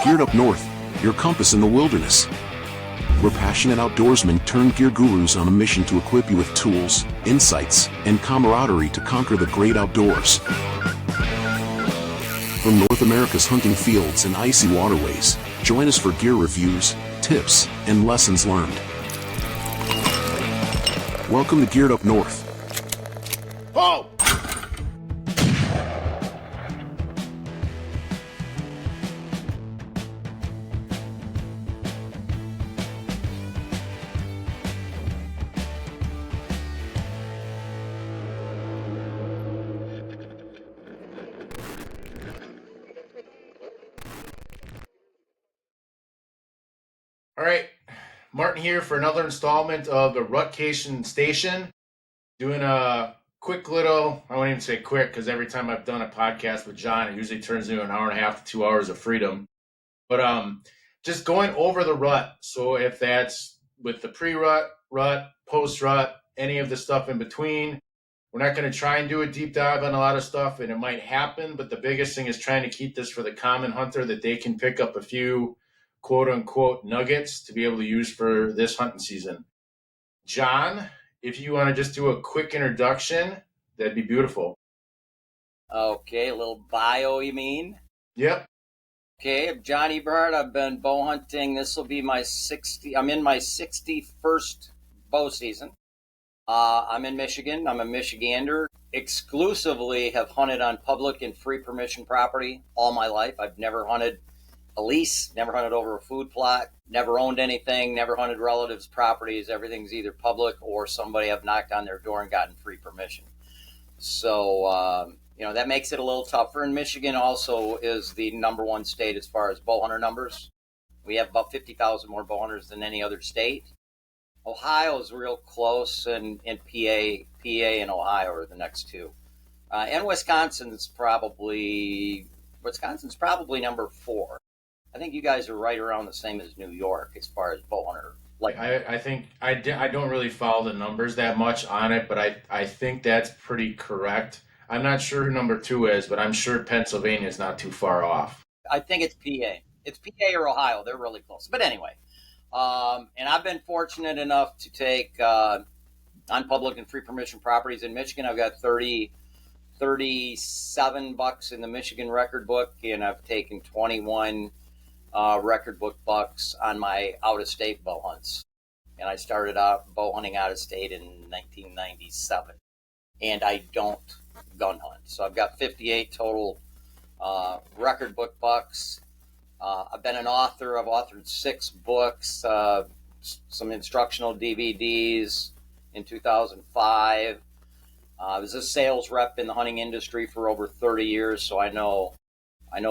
Geared Up North, your compass in the wilderness. We're passionate outdoorsmen turned gear gurus on a mission to equip you with tools, insights, and camaraderie to conquer the great outdoors. From North America's hunting fields and icy waterways, join us for gear reviews, tips, and lessons learned. Welcome to Geared Up North. Oh! All right, Martin here for another installment of the Rutcation Station. Doing a quick little, I won't even say quick because every time I've done a podcast with John, it usually turns into an hour and a half to 2 hours of freedom. But just going over the rut. So if that's with the pre-rut, rut, post-rut, any of the stuff in between, we're not going to try and do a deep dive on a lot of stuff, and it might happen, but the biggest thing is trying to keep this for the common hunter that they can pick up a few quote-unquote nuggets to be able to use for this hunting season. John, if you want to just do a quick introduction, that'd be beautiful. Okay, a little bio, you mean? Yep. Okay, I'm John Eberhart. I've been bow hunting. This will be I'm in my 61st bow season. I'm in Michigan. I'm a Michigander. Exclusively have hunted on public and free permission property all my life. I've never hunted a lease, never hunted over a food plot, never owned anything, never hunted relatives' properties. Everything's either public or somebody I've knocked on their door and gotten free permission. So, that makes it a little tougher. And Michigan also is the number one state as far as bow hunter numbers. We have about 50,000 more bow hunters than any other state. Ohio is real close, and PA and Ohio are the next two. And Wisconsin's probably number 4. I think you guys are right around the same as New York as far as bow hunter. I think I don't really follow the numbers that much on it, but I think that's pretty correct. I'm not sure who number 2 is, but I'm sure Pennsylvania is not too far off. I think it's PA. It's PA or Ohio. They're really close. But anyway, and I've been fortunate enough to take on public and free permission properties in Michigan. I've got 37 bucks in the Michigan record book, and I've taken 21 record book bucks on my out-of-state bow hunts. And I started out bow hunting out-of-state in 1997. And I don't gun hunt. So I've got 58 total record book bucks. I've been an author. I've authored 6 books, some instructional DVDs in 2005. I was a sales rep in the hunting industry for over 30 years, so I know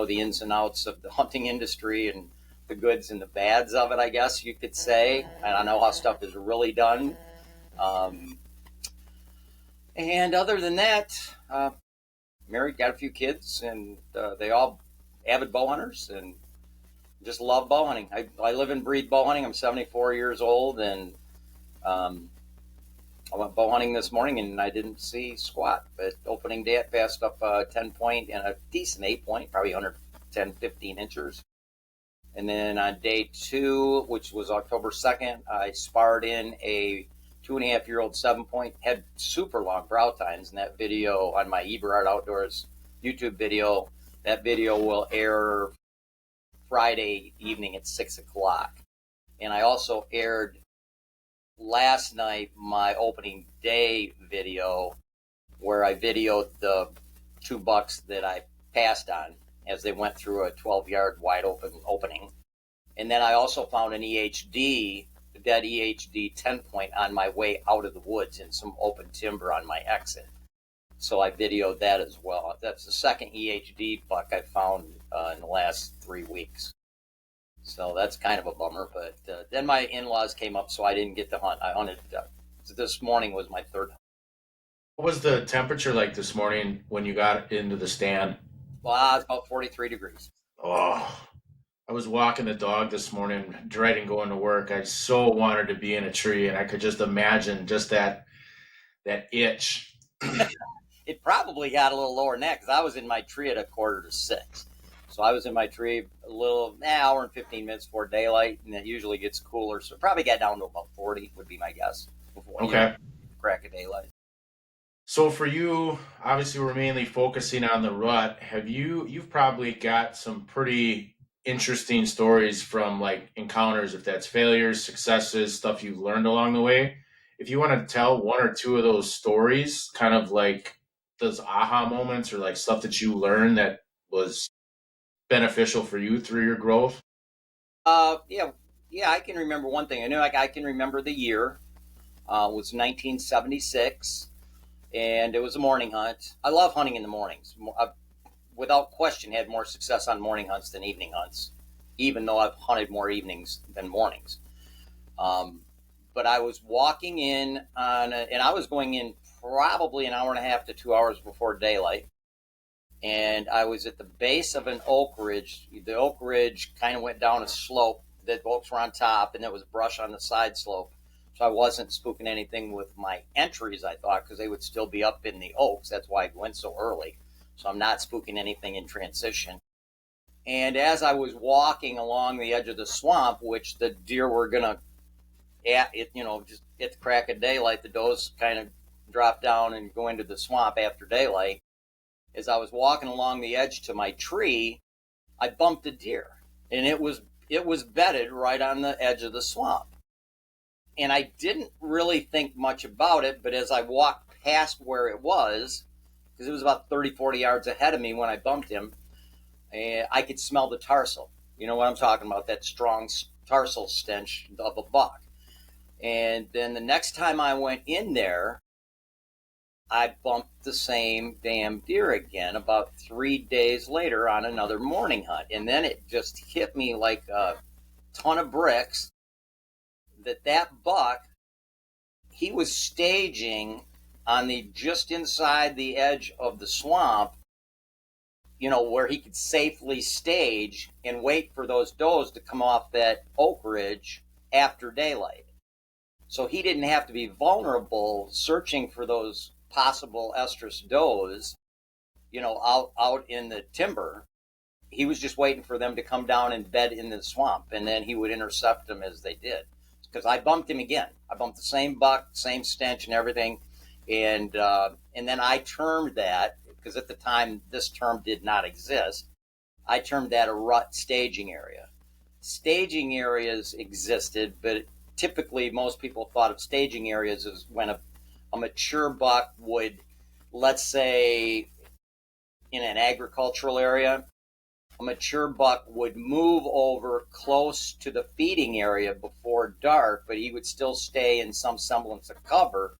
the ins and outs of the hunting industry and the goods and the bads of it, I guess you could say. And I know how stuff is really done. And other than that, married, got a few kids, and they all avid bow hunters and just love bow hunting. I live and breathe bow hunting. I'm 74 years old, and I went bow hunting this morning, and I didn't see squat. But opening day, I passed up a 10-point and a decent 8-point, probably 110, 15 inches. And then on day 2, which was October 2nd, I sparred in a 2.5-year-old 7-point, had super long brow tines. And that video on my Eberhart Outdoors YouTube video, that video will air Friday evening at 6 o'clock. And I also aired last night my opening day video where I videoed the 2 bucks that I passed on as they went through a 12-yard wide open opening. And then I also found an EHD, dead EHD 10-point on my way out of the woods in some open timber on my exit. So I videoed that as well. That's the second EHD buck I found in the last 3 weeks. So that's kind of a bummer. But then my in-laws came up, so I didn't get to hunt. I hunted. This morning was my third hunt. What was the temperature like this morning when you got into the stand? Well, it's about 43 degrees. Oh, I was walking the dog this morning, dreading going to work. I so wanted to be in a tree, and I could just imagine just that itch. It probably got a little lower than that because I was in my tree at 5:45. So I was in my tree a little hour and 15 minutes before daylight, and it usually gets cooler. So it probably got down to about 40 would be my guess before Okay. crack of daylight. So for you, obviously we're mainly focusing on the rut. You've probably got some pretty interesting stories from like encounters, if that's failures, successes, stuff you've learned along the way. If you want to tell one or two of those stories, kind of like those aha moments or like stuff that you learned that was beneficial for you through your growth. Yeah, yeah, I can remember one thing. I know, like, I can remember the year. It was 1976, and it was a morning hunt. I love hunting in the mornings. I've, without question, had more success on morning hunts than evening hunts, even though I've hunted more evenings than mornings. Um, but I was walking in and I was going in probably an hour and a half to 2 hours before daylight. And I was at the base of an oak ridge. The oak ridge kind of went down a slope. The oaks were on top, and there was brush on the side slope. So I wasn't spooking anything with my entries, I thought, because they would still be up in the oaks. That's why I went so early. So I'm not spooking anything in transition. And as I was walking along the edge of the swamp, which the deer were going to, just at the crack of daylight, the does kind of drop down and go into the swamp after daylight. As I was walking along the edge to my tree, I bumped a deer, and it was bedded right on the edge of the swamp. And I didn't really think much about it, but as I walked past where it was, because it was about 30, 40 yards ahead of me when I bumped him, I could smell the tarsal. You know what I'm talking about, that strong tarsal stench of a buck. And then the next time I went in there, I bumped the same damn deer again about 3 days later on another morning hunt. And then it just hit me like a ton of bricks that buck, he was staging on the just inside the edge of the swamp, where he could safely stage and wait for those does to come off that oak ridge after daylight. So he didn't have to be vulnerable searching for those possible estrus does, out in the timber. He was just waiting for them to come down and bed in the swamp, and then he would intercept them as they did. Because I bumped him again. I bumped the same buck, same stench and everything, and then I termed that, because at the time this term did not exist, I termed that a rut staging area. Staging areas existed, but typically most people thought of staging areas as when a mature buck would, let's say, in an agricultural area, a mature buck would move over close to the feeding area before dark, but he would still stay in some semblance of cover.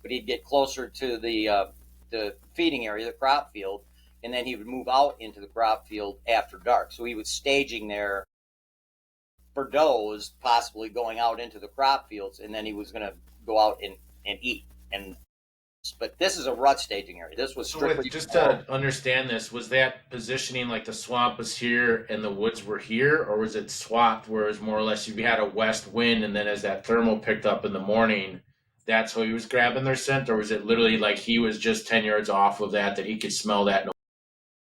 But he'd get closer to the feeding area, the crop field, and then he would move out into the crop field after dark. So he was staging there for does, possibly going out into the crop fields, and then he was going to go out and eat. But this is a rut staging area. This was strictly just to understand this, was that positioning like the swamp was here and the woods were here, or was it swapped where it was more or less you had a west wind, and then as that thermal picked up in the morning, that's how he was grabbing their scent, or was it literally like he was just 10 yards off of that he could smell that?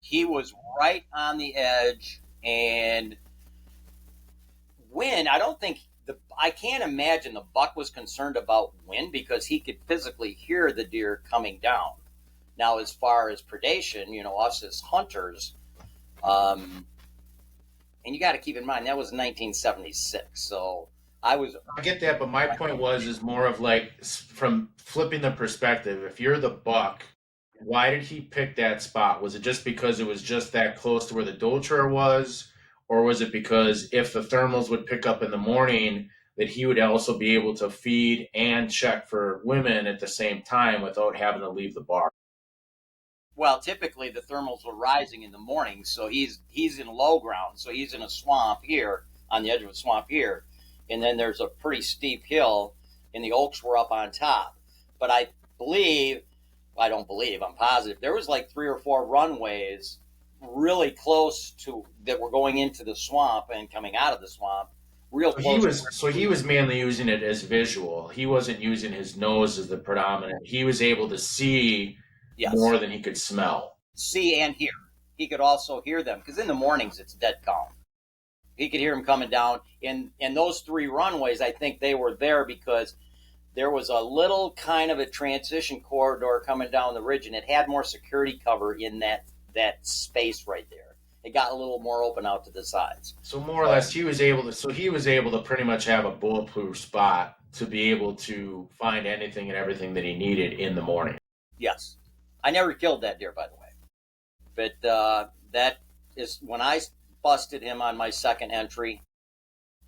He was right on the edge, and wind, I can't imagine the buck was concerned about wind, because he could physically hear the deer coming down. Now, as far as predation, us as hunters, and you got to keep in mind that was 1976. So I get that, but my point is more of like from flipping the perspective. If you're the buck, why did he pick that spot? Was it just because it was just that close to where the doe trail was? Or was it because if the thermals would pick up in the morning, that he would also be able to feed and check for women at the same time without having to leave the bar? Well, typically the thermals were rising in the morning, so he's in low ground. So he's in a swamp here, on the edge of a swamp here, and then there's a pretty steep hill, and the oaks were up on top. But I'm positive, there was like 3 or 4 runways really close to that were going into the swamp and coming out of the swamp real close. He was mainly using it as visual. He wasn't using his nose as the predominant. He was able to see more than he could smell. See and hear. he could also hear them, because in the mornings it's dead calm. He could hear them coming down. And those 3 runways, I think they were there because there was a little kind of a transition corridor coming down the ridge, and it had more security cover in that space right there. It got a little more open out to the sides. So more or less, he was able to pretty much have a bulletproof spot to be able to find anything and everything that he needed in the morning. Yes. I never killed that deer, by the way. But that is when I busted him on my second entry.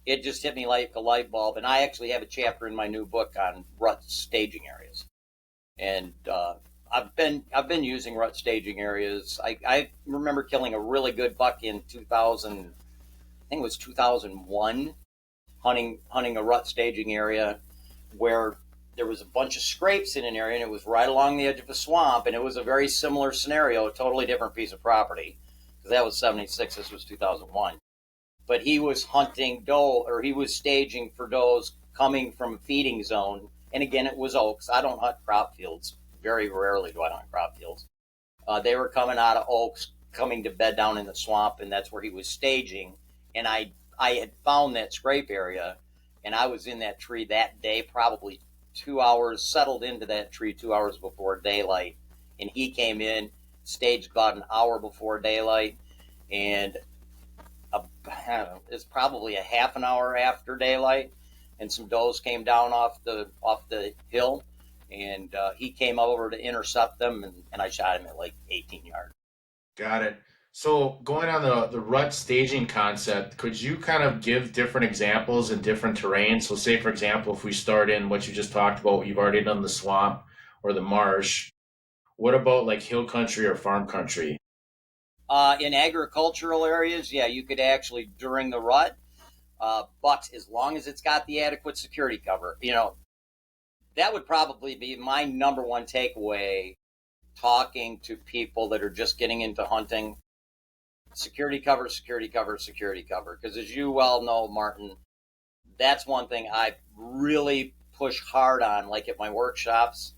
It just hit me like a light bulb, and I actually have a chapter in my new book on rut staging areas. And I've been using rut staging areas. I remember killing a really good buck in 2000. I think it was 2001, hunting a rut staging area where there was a bunch of scrapes in an area, and it was right along the edge of a swamp, and it was a very similar scenario, a totally different piece of property, because that was 76, this was 2001. But he was hunting doe, or he was staging for does coming from a feeding zone, and again, it was oaks. I don't hunt crop fields. Very rarely do I hunt crop fields. They were coming out of oaks, coming to bed down in the swamp, and that's where he was staging. And I had found that scrape area, and I was in that tree that day, probably 2 hours, settled into that tree 2 hours before daylight. And he came in, staged about an hour before daylight, and it's probably a half an hour after daylight, and some does came down off the hill, and he came over to intercept them, and I shot him at like 18 yards. Got it. So going on the rut staging concept, could you kind of give different examples in different terrains? So say, for example, if we start in what you just talked about, you've already done the swamp or the marsh. What about like hill country or farm country? In agricultural areas, yeah, you could actually, during the rut, but as long as it's got the adequate security cover, that would probably be my number one takeaway talking to people that are just getting into hunting. Security cover, security cover, security cover. Because as you well know, Martin, that's one thing I really push hard on, like at my workshops.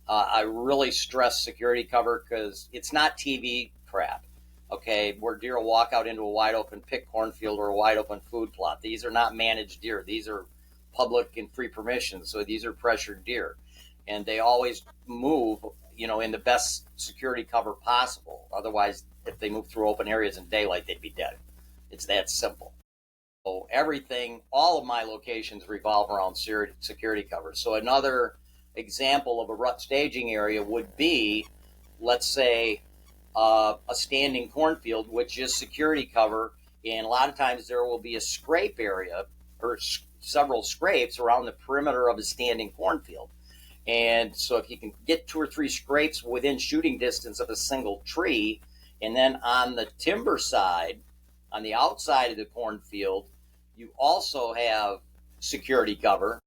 I really stress security cover because it's not TV crap. Okay, where deer will walk out into a wide open pick cornfield or a wide open food plot. These are not managed deer. These are public and free permission. So these are pressured deer. And they always move, in the best security cover possible. Otherwise, if they move through open areas in daylight, they'd be dead. It's that simple. So all of my locations revolve around security cover. So another example of a rut staging area would be, let's say, a standing cornfield, which is security cover, and a lot of times there will be a scrape area or several scrapes around the perimeter of a standing cornfield. And so if you can get 2 or 3 scrapes within shooting distance of a single tree, and then on the timber side, on the outside of the cornfield, you also have security cover.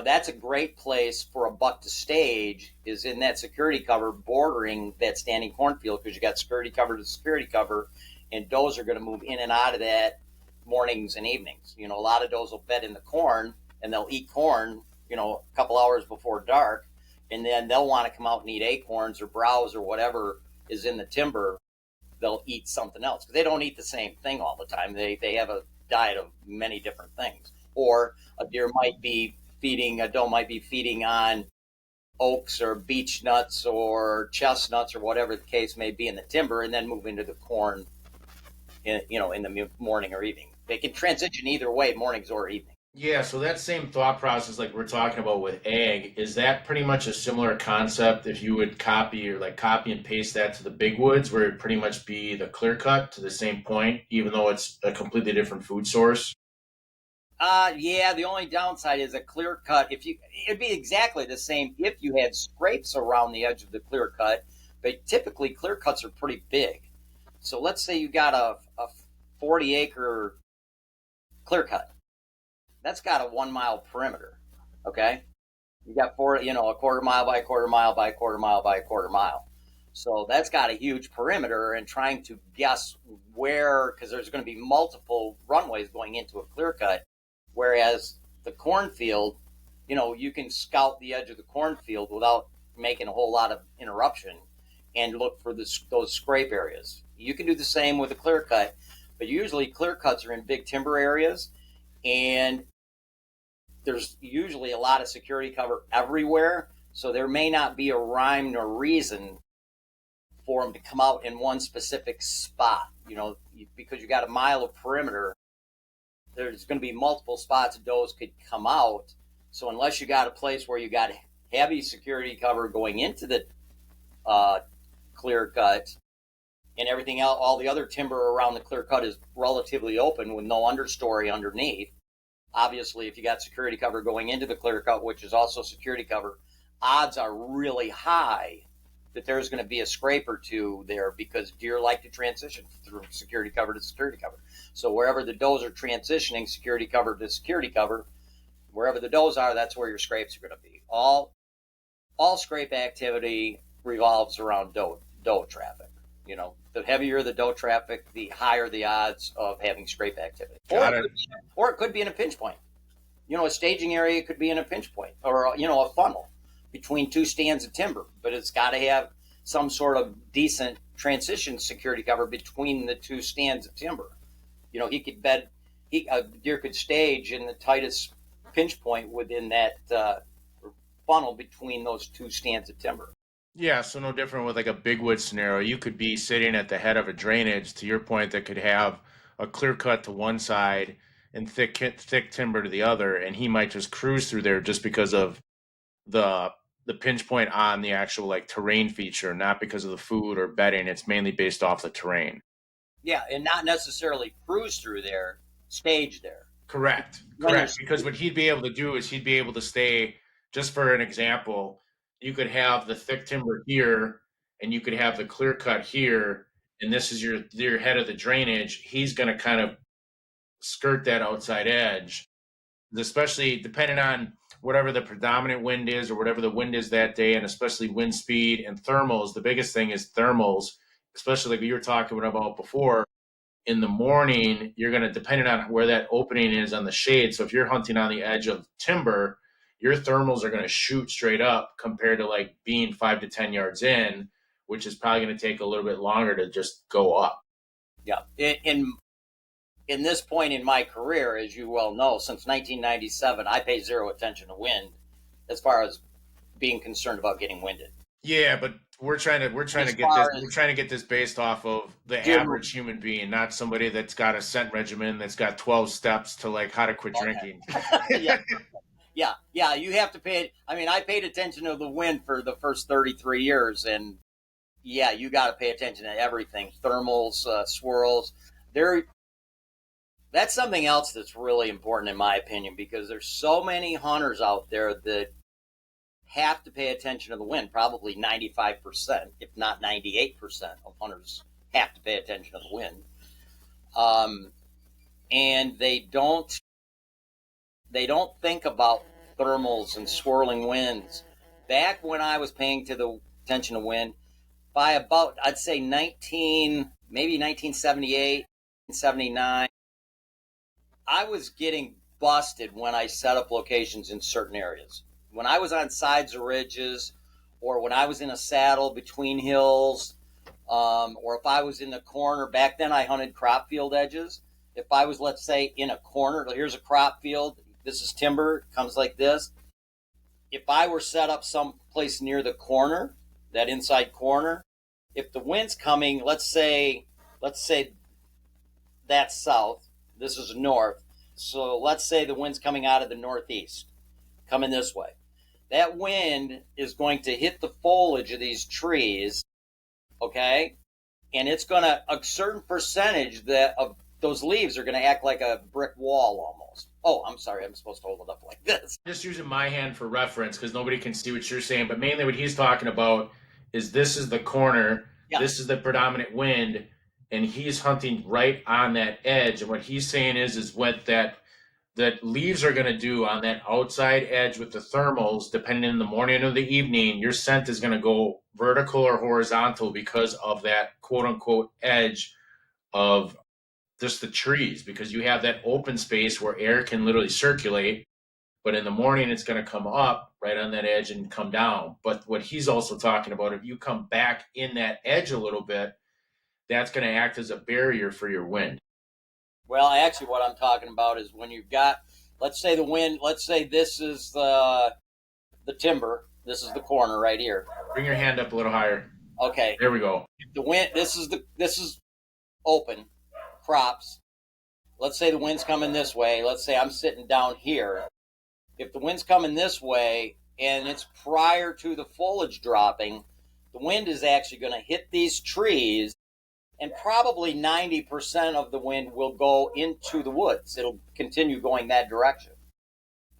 That's a great place for a buck to stage, is in that security cover bordering that standing cornfield, because you got security cover to security cover, and does are going to move in and out of that mornings and evenings. A lot of does will bed in the corn, and they'll eat corn, a couple hours before dark, and then they'll want to come out and eat acorns or browse or whatever is in the timber. They'll eat something else, because they don't eat the same thing all the time. They have a diet of many different things. Or a doe might be feeding on oaks or beech nuts or chestnuts or whatever the case may be in the timber, and then move into the corn in the morning or evening. They can transition either way, mornings or evening. Yeah, so that same thought process like we're talking about with ag, is that pretty much a similar concept if you would copy and paste that to the big woods, where it'd pretty much be the clear cut to the same point, even though it's a completely different food source? Yeah, the only downside is a clear cut. It'd be exactly the same if you had scrapes around the edge of the clear cut, but typically clear cuts are pretty big. So let's say you got a 40-acre clear cut. That's got a 1 mile perimeter. Okay, you got a quarter mile by a quarter mile by a quarter mile by a quarter mile. So that's got a huge perimeter, and trying to guess where, because there's going to be multiple runways going into a clear cut. Whereas the cornfield, you can scout the edge of the cornfield without making a whole lot of interruption. and look for those scrape areas. You can do the same with a clear cut, but usually clear cuts are in big timber areas, and there's usually a lot of security cover everywhere, so there may not be a rhyme nor reason for them to come out in one specific spot. Because you got a mile of perimeter, there's going to be multiple spots does could come out. So unless you got a place where you got heavy security cover going into the clear cut, and everything else, all the other timber around the clear cut is relatively open with no understory underneath. Obviously, if you got security cover going into the clear cut, which is also security cover, odds are really high that there's going to be a scrape or two there, because deer like to transition through security cover to security cover. So wherever the does are transitioning security cover to security cover, wherever the does are, that's where your scrapes are going to be. All scrape activity revolves around doe traffic. The heavier the doe traffic, the higher the odds of having scrape activity. Or it could be in a pinch point. A staging area could be in a pinch point, or a funnel between two stands of timber, but it's got to have some sort of decent transition security cover between the two stands of timber. A deer could stage in the tightest pinch point within that funnel between those two stands of timber. Yeah, so no different with like a big wood scenario. You could be sitting at the head of a drainage, to your point, that could have a clear cut to one side and thick timber to the other, and he might just cruise through there just because of the pinch point on the actual like terrain feature, not because of the food or bedding. It's mainly based off the terrain. Yeah, and not necessarily cruise through there, stage there. Correct. Because what he'd be able to do is he'd be able to stay, just for an example, you could have the thick timber here and you could have the clear cut here, and this is your head of the drainage. He's going to kind of skirt that outside edge, especially depending on whatever the predominant wind is or whatever the wind is that day, and especially wind speed and thermals. The biggest thing is thermals, especially like you were talking about before. In the morning, you're going to, depending on where that opening is on the shade. So if you're hunting on the edge of timber, your thermals are going to shoot straight up compared to like being 5 to 10 yards in, which is probably going to take a little bit longer to just go up. Yeah. In this point in my career, as you well know, since 1997, I pay zero attention to wind as far as being concerned about getting winded. Yeah, but we're trying to get this based off of the average human being, not somebody that's got a scent regimen that's got 12 steps to like how to quit drinking. Yeah. You have to pay. I mean, I paid attention to the wind for the first 33 years, and yeah, you got to pay attention to everything. Thermals, swirls. That's something else that's really important in my opinion, because there's so many hunters out there that have to pay attention to the wind. Probably 95%, if not 98% of hunters have to pay attention to the wind. And they don't think about thermals and swirling winds. Back when I was paying attention to wind, by about, I'd say 1978, 79, I was getting busted when I set up locations in certain areas. When I was on sides of ridges, or when I was in a saddle between hills, or if I was in the corner. Back then I hunted crop field edges. If I was, let's say, in a corner, here's a crop field, this is timber, it comes like this. If I were set up someplace near the corner, that inside corner, if the wind's coming, let's say that's south, this is north. So let's say the wind's coming out of the northeast, coming this way. That wind is going to hit the foliage of these trees, okay? And it's going to, a certain percentage of those leaves are going to act like a brick wall almost. Oh, I'm sorry, I'm supposed to hold it up like this. Just using my hand for reference because nobody can see what you're saying, but mainly what he's talking about is this is the corner, This is the predominant wind, and he's hunting right on that edge. And what he's saying is what that leaves are going to do on that outside edge with the thermals, depending on the morning or the evening, your scent is going to go vertical or horizontal because of that quote unquote edge of just the trees, because you have that open space where air can literally circulate. but in the morning it's going to come up right on that edge and come down. But what he's also talking about, if you come back in that edge a little bit, that's going to act as a barrier for your wind. Well, actually, what I'm talking about is when you've got, let's say the wind, let's say this is the timber, this is the corner right here. Bring your hand up a little higher. Okay. There we go. The wind, this is open crops. Let's say the wind's coming this way. Let's say I'm sitting down here. If the wind's coming this way and it's prior to the foliage dropping, the wind is actually going to hit these trees, and probably 90% of the wind will go into the woods. It'll continue going that direction.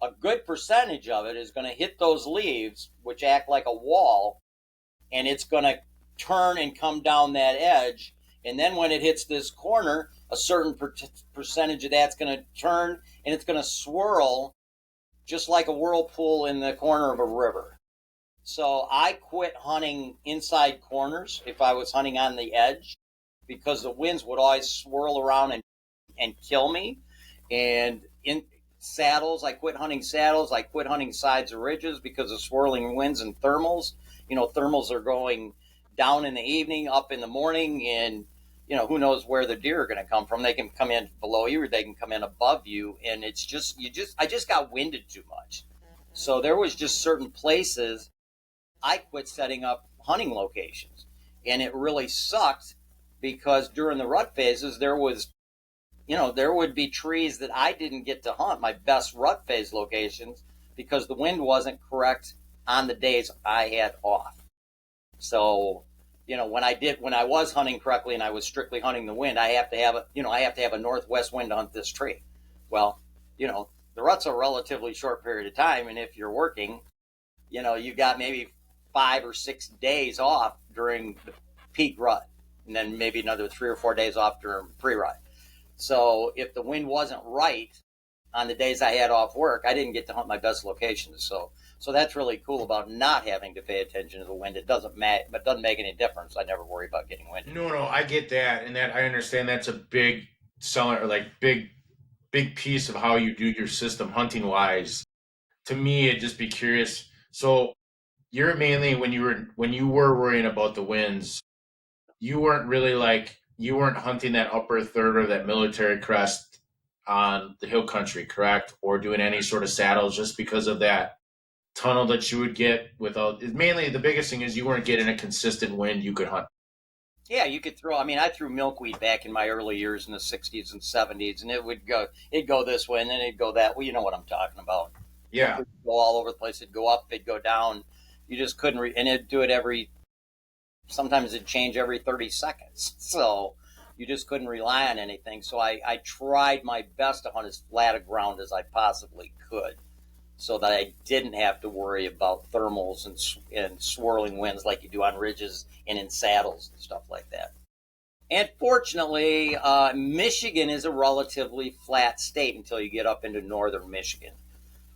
A good percentage of it is going to hit those leaves, which act like a wall, and it's going to turn and come down that edge. And then when it hits this corner, a certain percentage of that's going to turn, and it's going to swirl just like a whirlpool in the corner of a river. So I quit hunting inside corners if I was hunting on the edge, because the winds would always swirl around and kill me. And in saddles, I quit hunting saddles. I quit hunting sides of ridges because of swirling winds and thermals. Thermals are going down in the evening, up in the morning, and who knows where the deer are going to come from. They can come in below you or they can come in above you. And it's just, I just got winded too much. So there was just certain places I quit setting up hunting locations. And it really sucked because during the rut phases, there would be trees that I didn't get to hunt, my best rut phase locations, because the wind wasn't correct on the days I had off. So, when I was hunting correctly and I was strictly hunting the wind, I have to have a northwest wind to hunt this tree. Well, the rut's a relatively short period of time, and if you're working, you've got maybe 5 or 6 days off during the peak rut, and then maybe another 3 or 4 days off during pre-rut. So if the wind wasn't right on the days I had off work, I didn't get to hunt my best locations. So that's really cool about not having to pay attention to the wind. It doesn't make any difference. I never worry about getting winded. No, I get that, and that I understand that's a big seller, like big piece of how you do your system hunting wise. To me, it'd just be curious. So you're mainly when you were worrying about the winds, you weren't hunting that upper third or that military crest on the hill country, correct? Or doing any sort of saddles just because of that tunnel that you would get without. Mainly the biggest thing is you weren't getting a consistent wind you could hunt. Yeah, you could throw. I threw milkweed back in my early years in the 60s and 70s, and it'd go this way and then it'd go that way. You know what I'm talking about. Yeah. It'd go all over the place. It'd go up, it'd go down. You just couldn't, and it'd do it sometimes it'd change every 30 seconds. So you just couldn't rely on anything. So I tried my best to hunt as flat a ground as I possibly could, so that I didn't have to worry about thermals and swirling winds like you do on ridges and in saddles and stuff like that. And fortunately, Michigan is a relatively flat state until you get up into northern Michigan.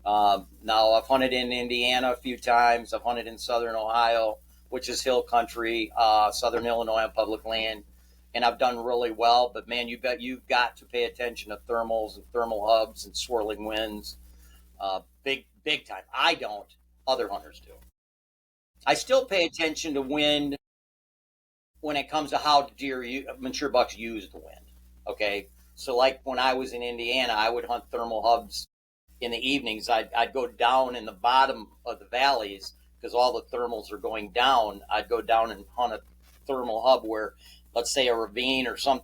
Now, I've hunted in Indiana a few times. I've hunted in southern Ohio, which is hill country, southern Illinois on public land, and I've done really well. But man, you've got to pay attention to thermals and thermal hubs and swirling winds. Big time. I don't. Other hunters do. I still pay attention to wind when it comes to how mature bucks use the wind. Okay, so like when I was in Indiana, I would hunt thermal hubs in the evenings. I'd go down in the bottom of the valleys because all the thermals are going down. I'd go down and hunt a thermal hub where, let's say, a ravine or some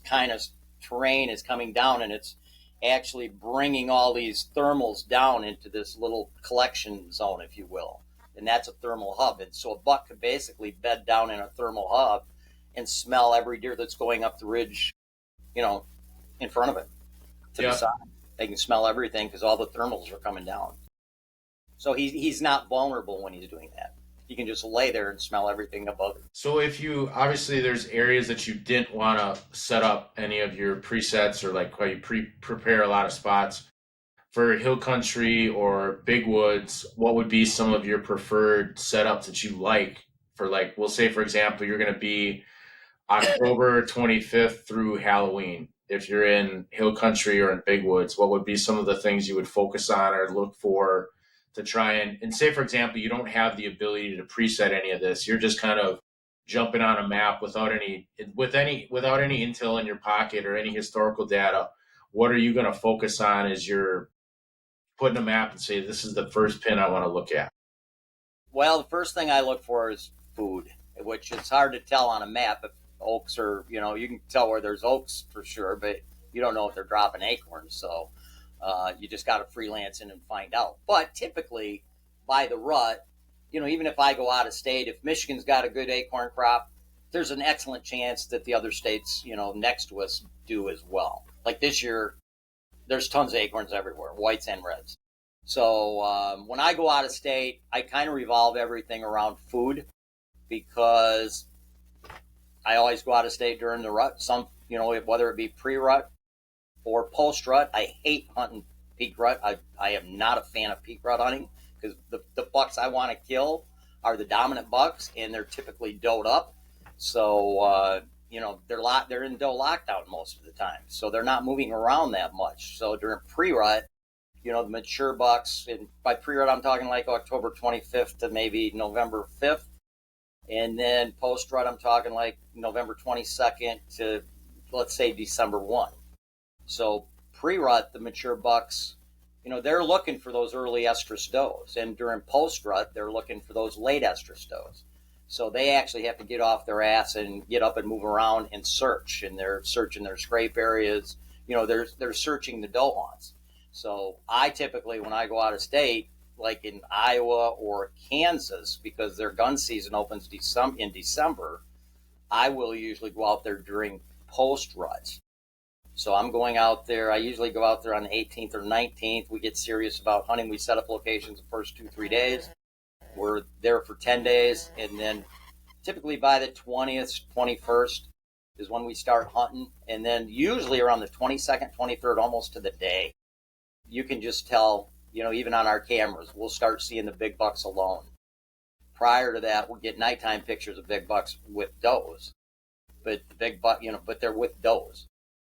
kind of terrain is coming down, and it's actually bringing all these thermals down into this little collection zone, if you will. And that's a thermal hub. And so a buck could basically bed down in a thermal hub and smell every deer that's going up the ridge, in front of it to the side. They can smell everything because all the thermals are coming down. So he's not vulnerable when he's doing that. He can just lay there and smell everything above him. So obviously there's areas that you didn't want to set up any of your presets, or like how you prepare a lot of spots for hill country or big woods. What would be some of your preferred setups that you like for, like, we'll say, for example, you're going to be October 25th through Halloween. if you're in hill country or in big woods, what would be some of the things you would focus on or look for to try and say, for example, you don't have the ability to preset any of this. You're just kind of jumping on a map without any intel in your pocket or any historical data. What are you going to focus on as you're putting a map and say, this is the first pin I want to look at? Well, the first thing I look for is food, which is hard to tell on a map. If oaks are, you can tell where there's oaks for sure, but you don't know if they're dropping acorns. So you just got to freelance in and find out. But typically, by the rut, even if I go out of state, if Michigan's got a good acorn crop, there's an excellent chance that the other states, next to us do as well. Like this year, there's tons of acorns everywhere, whites and reds. So when I go out of state, I kind of revolve everything around food because I always go out of state during the rut. Whether it be pre-rut or post-rut. I hate hunting peak rut. I am not a fan of peak rut hunting because the bucks I want to kill are the dominant bucks, and they're typically doed up. So they're in doe lockdown most of the time, so they're not moving around that much. So during pre-rut, the mature bucks, and by pre-rut I'm talking like October 25th to maybe November 5th, and then post-rut I'm talking like November 22nd to, let's say, December 1. So pre-rut, the mature bucks, they're looking for those early estrus does, and during post-rut they're looking for those late estrus does. So they actually have to get off their ass and get up and move around and search, and they're searching their scrape areas. They're searching the doe haunts. So I typically, when I go out of state, like in Iowa or Kansas, because their gun season opens in December, I will usually go out there during post ruts. So I'm going out there. I usually go out there on the 18th or 19th. We get serious about hunting. We set up locations the first 2-3 days. We're there for 10 days. And then typically by the 20th, 21st is when we start hunting. And then usually around the 22nd, 23rd, almost to the day, you can just tell, even on our cameras, we'll start seeing the big bucks alone. Prior to that, we'll get nighttime pictures of big bucks with does, but the big buck, but they're with does.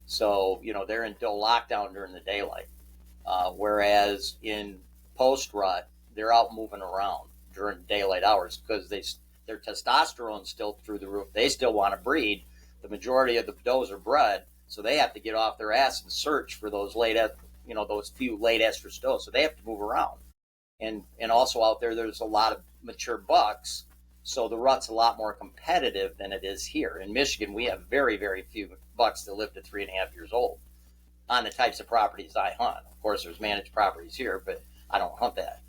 So, they're in doe lockdown during the daylight. Whereas in post rut, they're out moving around during daylight hours because their testosterone's still through the roof. They still want to breed. The majority of the does are bred, so they have to get off their ass and search for those those few late estrus does. So they have to move around. And also out there's a lot of mature bucks. So the rut's a lot more competitive than it is here. In Michigan, we have very, very few bucks that live to 3.5 years old on the types of properties I hunt. Of course, there's managed properties here, but I don't hunt that.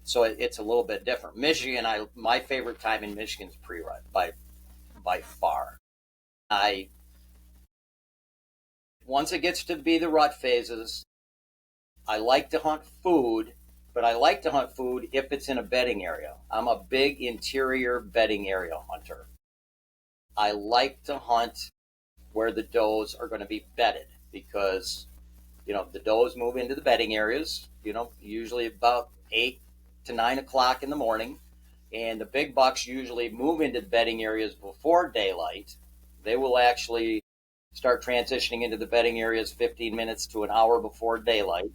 So it's a little bit different. Michigan, my favorite time in Michigan is pre-rut by far. Once it gets to be the rut phases, I like to hunt food, but I like to hunt food if it's in a bedding area. I'm a big interior bedding area hunter. I like to hunt where the does are going to be bedded because, the does move into the bedding areas, usually about 8 to 9 o'clock in the morning. And the big bucks usually move into the bedding areas before daylight. They will actually start transitioning into the bedding areas 15 minutes to an hour before daylight.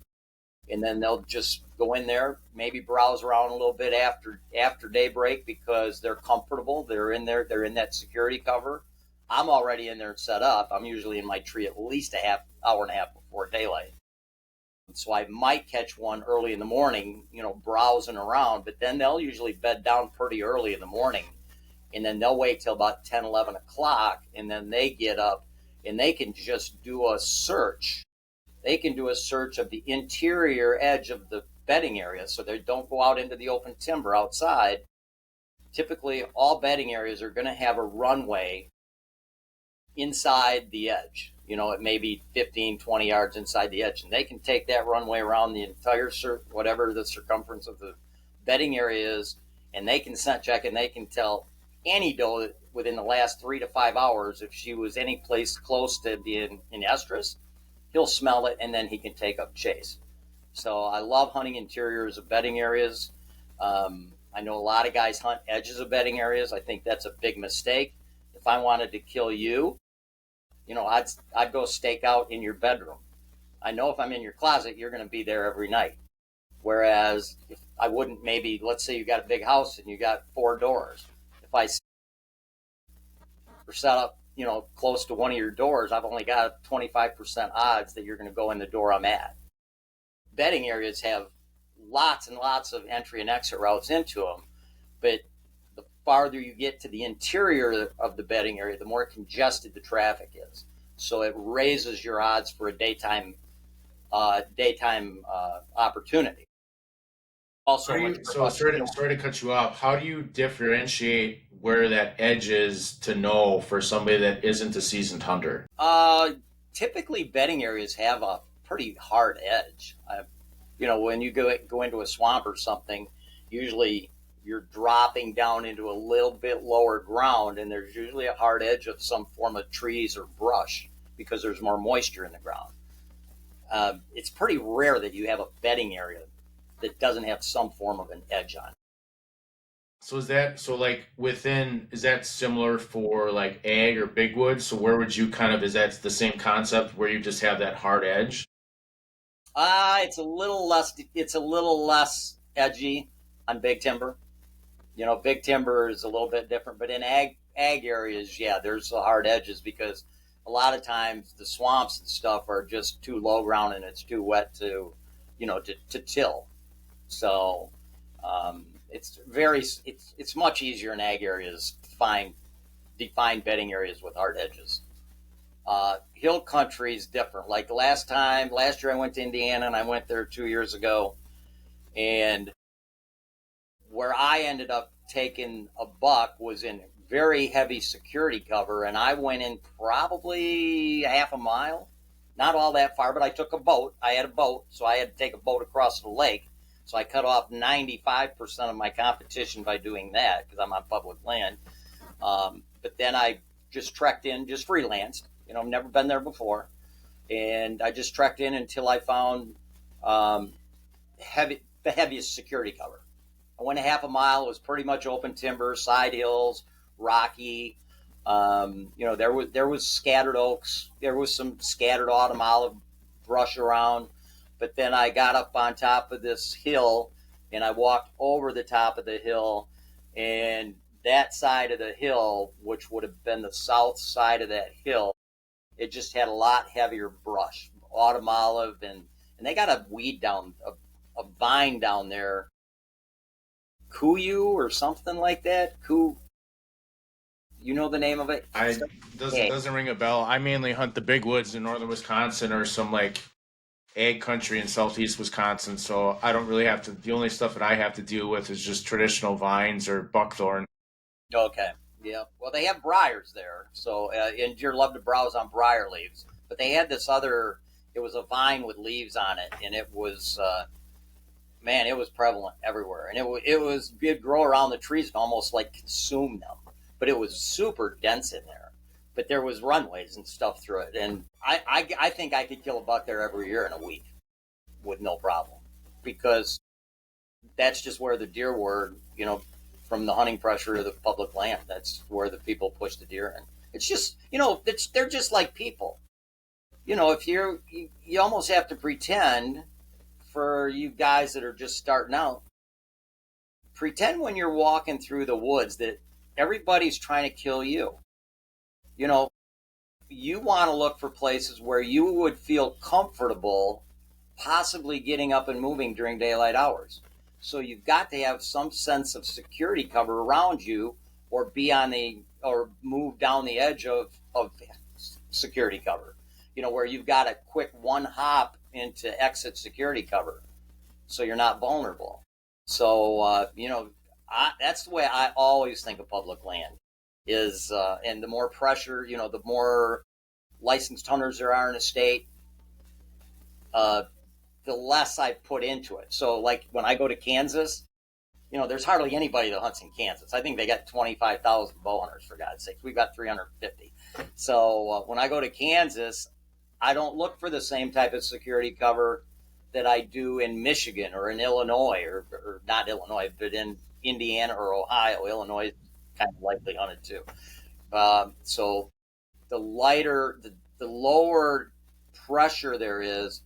And then they'll just go in there, maybe browse around a little bit after daybreak because they're comfortable. They're in there. They're in that security cover. I'm already in there set up. I'm usually in my tree at least a hour and a half before daylight. So I might catch one early in the morning, browsing around, but then they'll usually bed down pretty early in the morning. And then they'll wait till about 10, 11 o'clock, and then they get up and they can just do a search. They can do a search of the interior edge of the bedding area so they don't go out into the open timber outside. Typically, all bedding areas are going to have a runway inside the edge. It may be 15, 20 yards inside the edge. And they can take that runway around the entire, whatever the circumference of the bedding area is, and they can scent check and they can tell any doe within the last 3 to 5 hours if she was any place close to being in estrus. He'll smell it, and then he can take up chase. So I love hunting interiors of bedding areas. I know a lot of guys hunt edges of bedding areas. I think that's a big mistake. If I wanted to kill you, I'd go stake out in your bedroom. I know if I'm in your closet, you're going to be there every night. Whereas if I wouldn't, maybe, let's say you got a big house and you got 4 doors. If I set up, close to one of your doors, I've only got 25% odds that you're going to go in the door I'm at. Bedding areas have lots and lots of entry and exit routes into them, but the farther you get to the interior of the bedding area, the more congested the traffic is. So it raises your odds for a daytime opportunity. Also, sorry to cut you off. How do you differentiate where that edge is to know for somebody that isn't a seasoned hunter? Typically, bedding areas have a pretty hard edge. When you go into a swamp or something, usually you're dropping down into a little bit lower ground, and there's usually a hard edge of some form of trees or brush because there's more moisture in the ground. It's pretty rare that you have a bedding area that doesn't have some form of an edge on it. So is that similar for like ag or big wood? So where would you is that the same concept where you just have that hard edge? It's a little less edgy on big timber. Big timber is a little bit different, but in ag areas, yeah, there's the hard edges because a lot of times the swamps and stuff are just too low ground and it's too wet to till. So it's much easier in ag areas to define bedding areas with hard edges. Hill country is different. Like last year I went to Indiana, and I went there 2 years ago, and where I ended up taking a buck was in very heavy security cover, and I went in probably half a mile, not all that far, but I took a boat. I had a boat, so I had to take a boat across the lake. So I cut off 95% of my competition by doing that because I'm on public land. But then I just trekked in, just freelanced. I've never been there before. And I just trekked in until I found the heaviest security cover. I went a half a mile. It was pretty much open timber, side hills, rocky. There was scattered oaks. There was some scattered autumn olive brush around. But then I got up on top of this hill, and I walked over the top of the hill, and that side of the hill, which would have been the south side of that hill, it just had a lot heavier brush, autumn olive, and they got a weed a vine down there, kuyu or something like that. You know the name of it? Doesn't ring a bell. I mainly hunt the big woods in northern Wisconsin or some like ag country in southeast Wisconsin, so I don't really have to. The only stuff that I have to deal with is just traditional vines or buckthorn. Okay, yeah. Well, they have briars there, so and you're love to browse on briar leaves. But they had this other. It was a vine with leaves on it, and it was, it was prevalent everywhere, and it'd grow around the trees and almost like consume them. But it was super dense in there. But there was runways and stuff through it, and I think I could kill a buck there every year in a week with no problem, because that's just where the deer were, from the hunting pressure of the public land. That's where the people push the deer in. It's just, they're just like people. If you almost have to pretend, for you guys that are just starting out, pretend when you're walking through the woods that everybody's trying to kill you. You want to look for places where you would feel comfortable possibly getting up and moving during daylight hours. So you've got to have some sense of security cover around you, or or move down the edge of security cover, where you've got a quick one hop into exit security cover so you're not vulnerable. So, that's the way I always think of public land. And the more pressure, the more licensed hunters there are in a state, the less I put into it. So like when I go to Kansas, there's hardly anybody that hunts in Kansas. I think they got 25,000 bow hunters, for God's sake. We've got 350. So when I go to Kansas, I don't look for the same type of security cover that I do in Michigan or in Illinois, or not Illinois, but in Indiana or Ohio. Illinois kind of lightly hunted too. So the lighter, the lower pressure there is,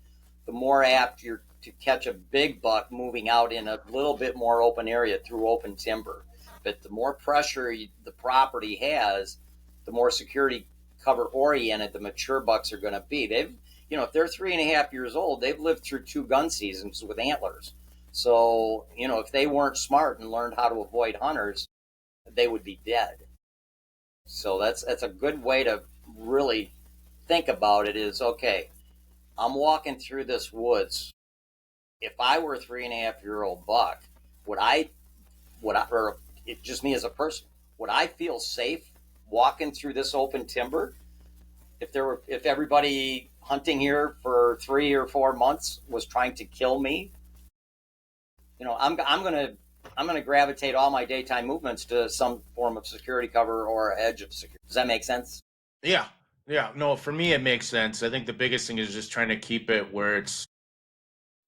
the more apt you're to catch a big buck moving out in a little bit more open area through open timber. But the more pressure the property has, the more security cover oriented the mature bucks are going to be. They've, if they're 3.5 years old, they've lived through 2 gun seasons with antlers. So, if they weren't smart and learned how to avoid hunters, they would be dead. So that's a good way to really think about it is, okay, I'm walking through this woods. If I were a 3.5-year-old buck, or it's just me as a person, would I feel safe walking through this open timber? If everybody hunting here for 3 or 4 months was trying to kill me, I'm gonna gravitate all my daytime movements to some form of security cover or edge of security. Does that make sense? Yeah. No, for me, it makes sense. I think the biggest thing is just trying to keep it where it's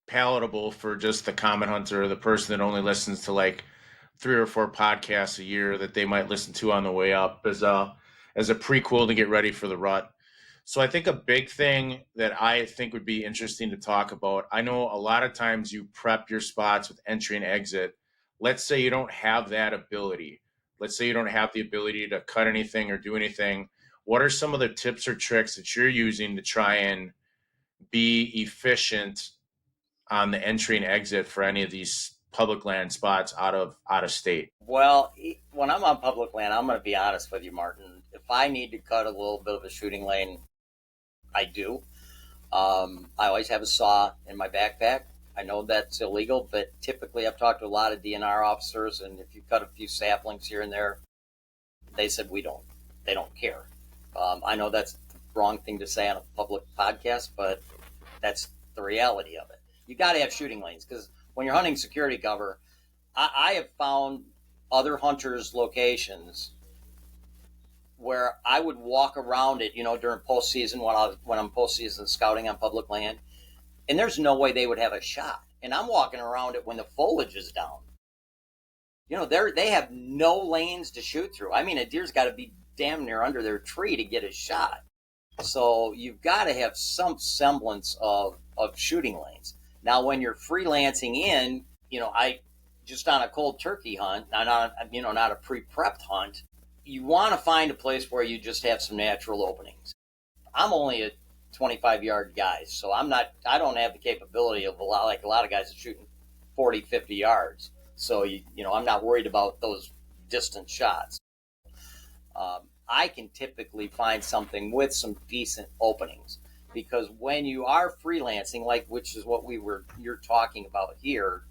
palatable for just the common hunter or the person that only listens to like 3 or 4 podcasts a year that they might listen to on the way up as a prequel to get ready for the rut. So I think a big thing that I think would be interesting to talk about, I know a lot of times you prep your spots with entry and exit. Let's say you don't have that ability. Let's say you don't have the ability to cut anything or do anything. What are some of the tips or tricks that you're using to try and be efficient on the entry and exit for any of these public land spots out of state? Well, when I'm on public land, I'm going to be honest with you, Martin. If I need to cut a little bit of a shooting lane, I do. I always have a saw in my backpack. I know that's illegal, but typically I've talked to a lot of DNR officers, and if you cut a few saplings here and there, they said they don't care. I know that's the wrong thing to say on a public podcast, but that's the reality of it. You got to have shooting lanes, because when you're hunting security cover, I have found other hunters' locations where I would walk around it, during postseason when I'm postseason scouting on public land, and there's no way they would have a shot. And I'm walking around it when the foliage is down. They have no lanes to shoot through. I mean, a deer's got to be damn near under their tree to get a shot. So you've got to have some semblance of shooting lanes. Now, when you're freelancing in, I just on a cold turkey hunt, not a pre-prepped hunt, you want to find a place where you just have some natural openings. I'm only a 25-yard guy, so I don't have the capability of a lot of guys are shooting 40, 50 yards. So, I'm not worried about those distant shots. I can typically find something with some decent openings, because when you are freelancing, which is what you're talking about here,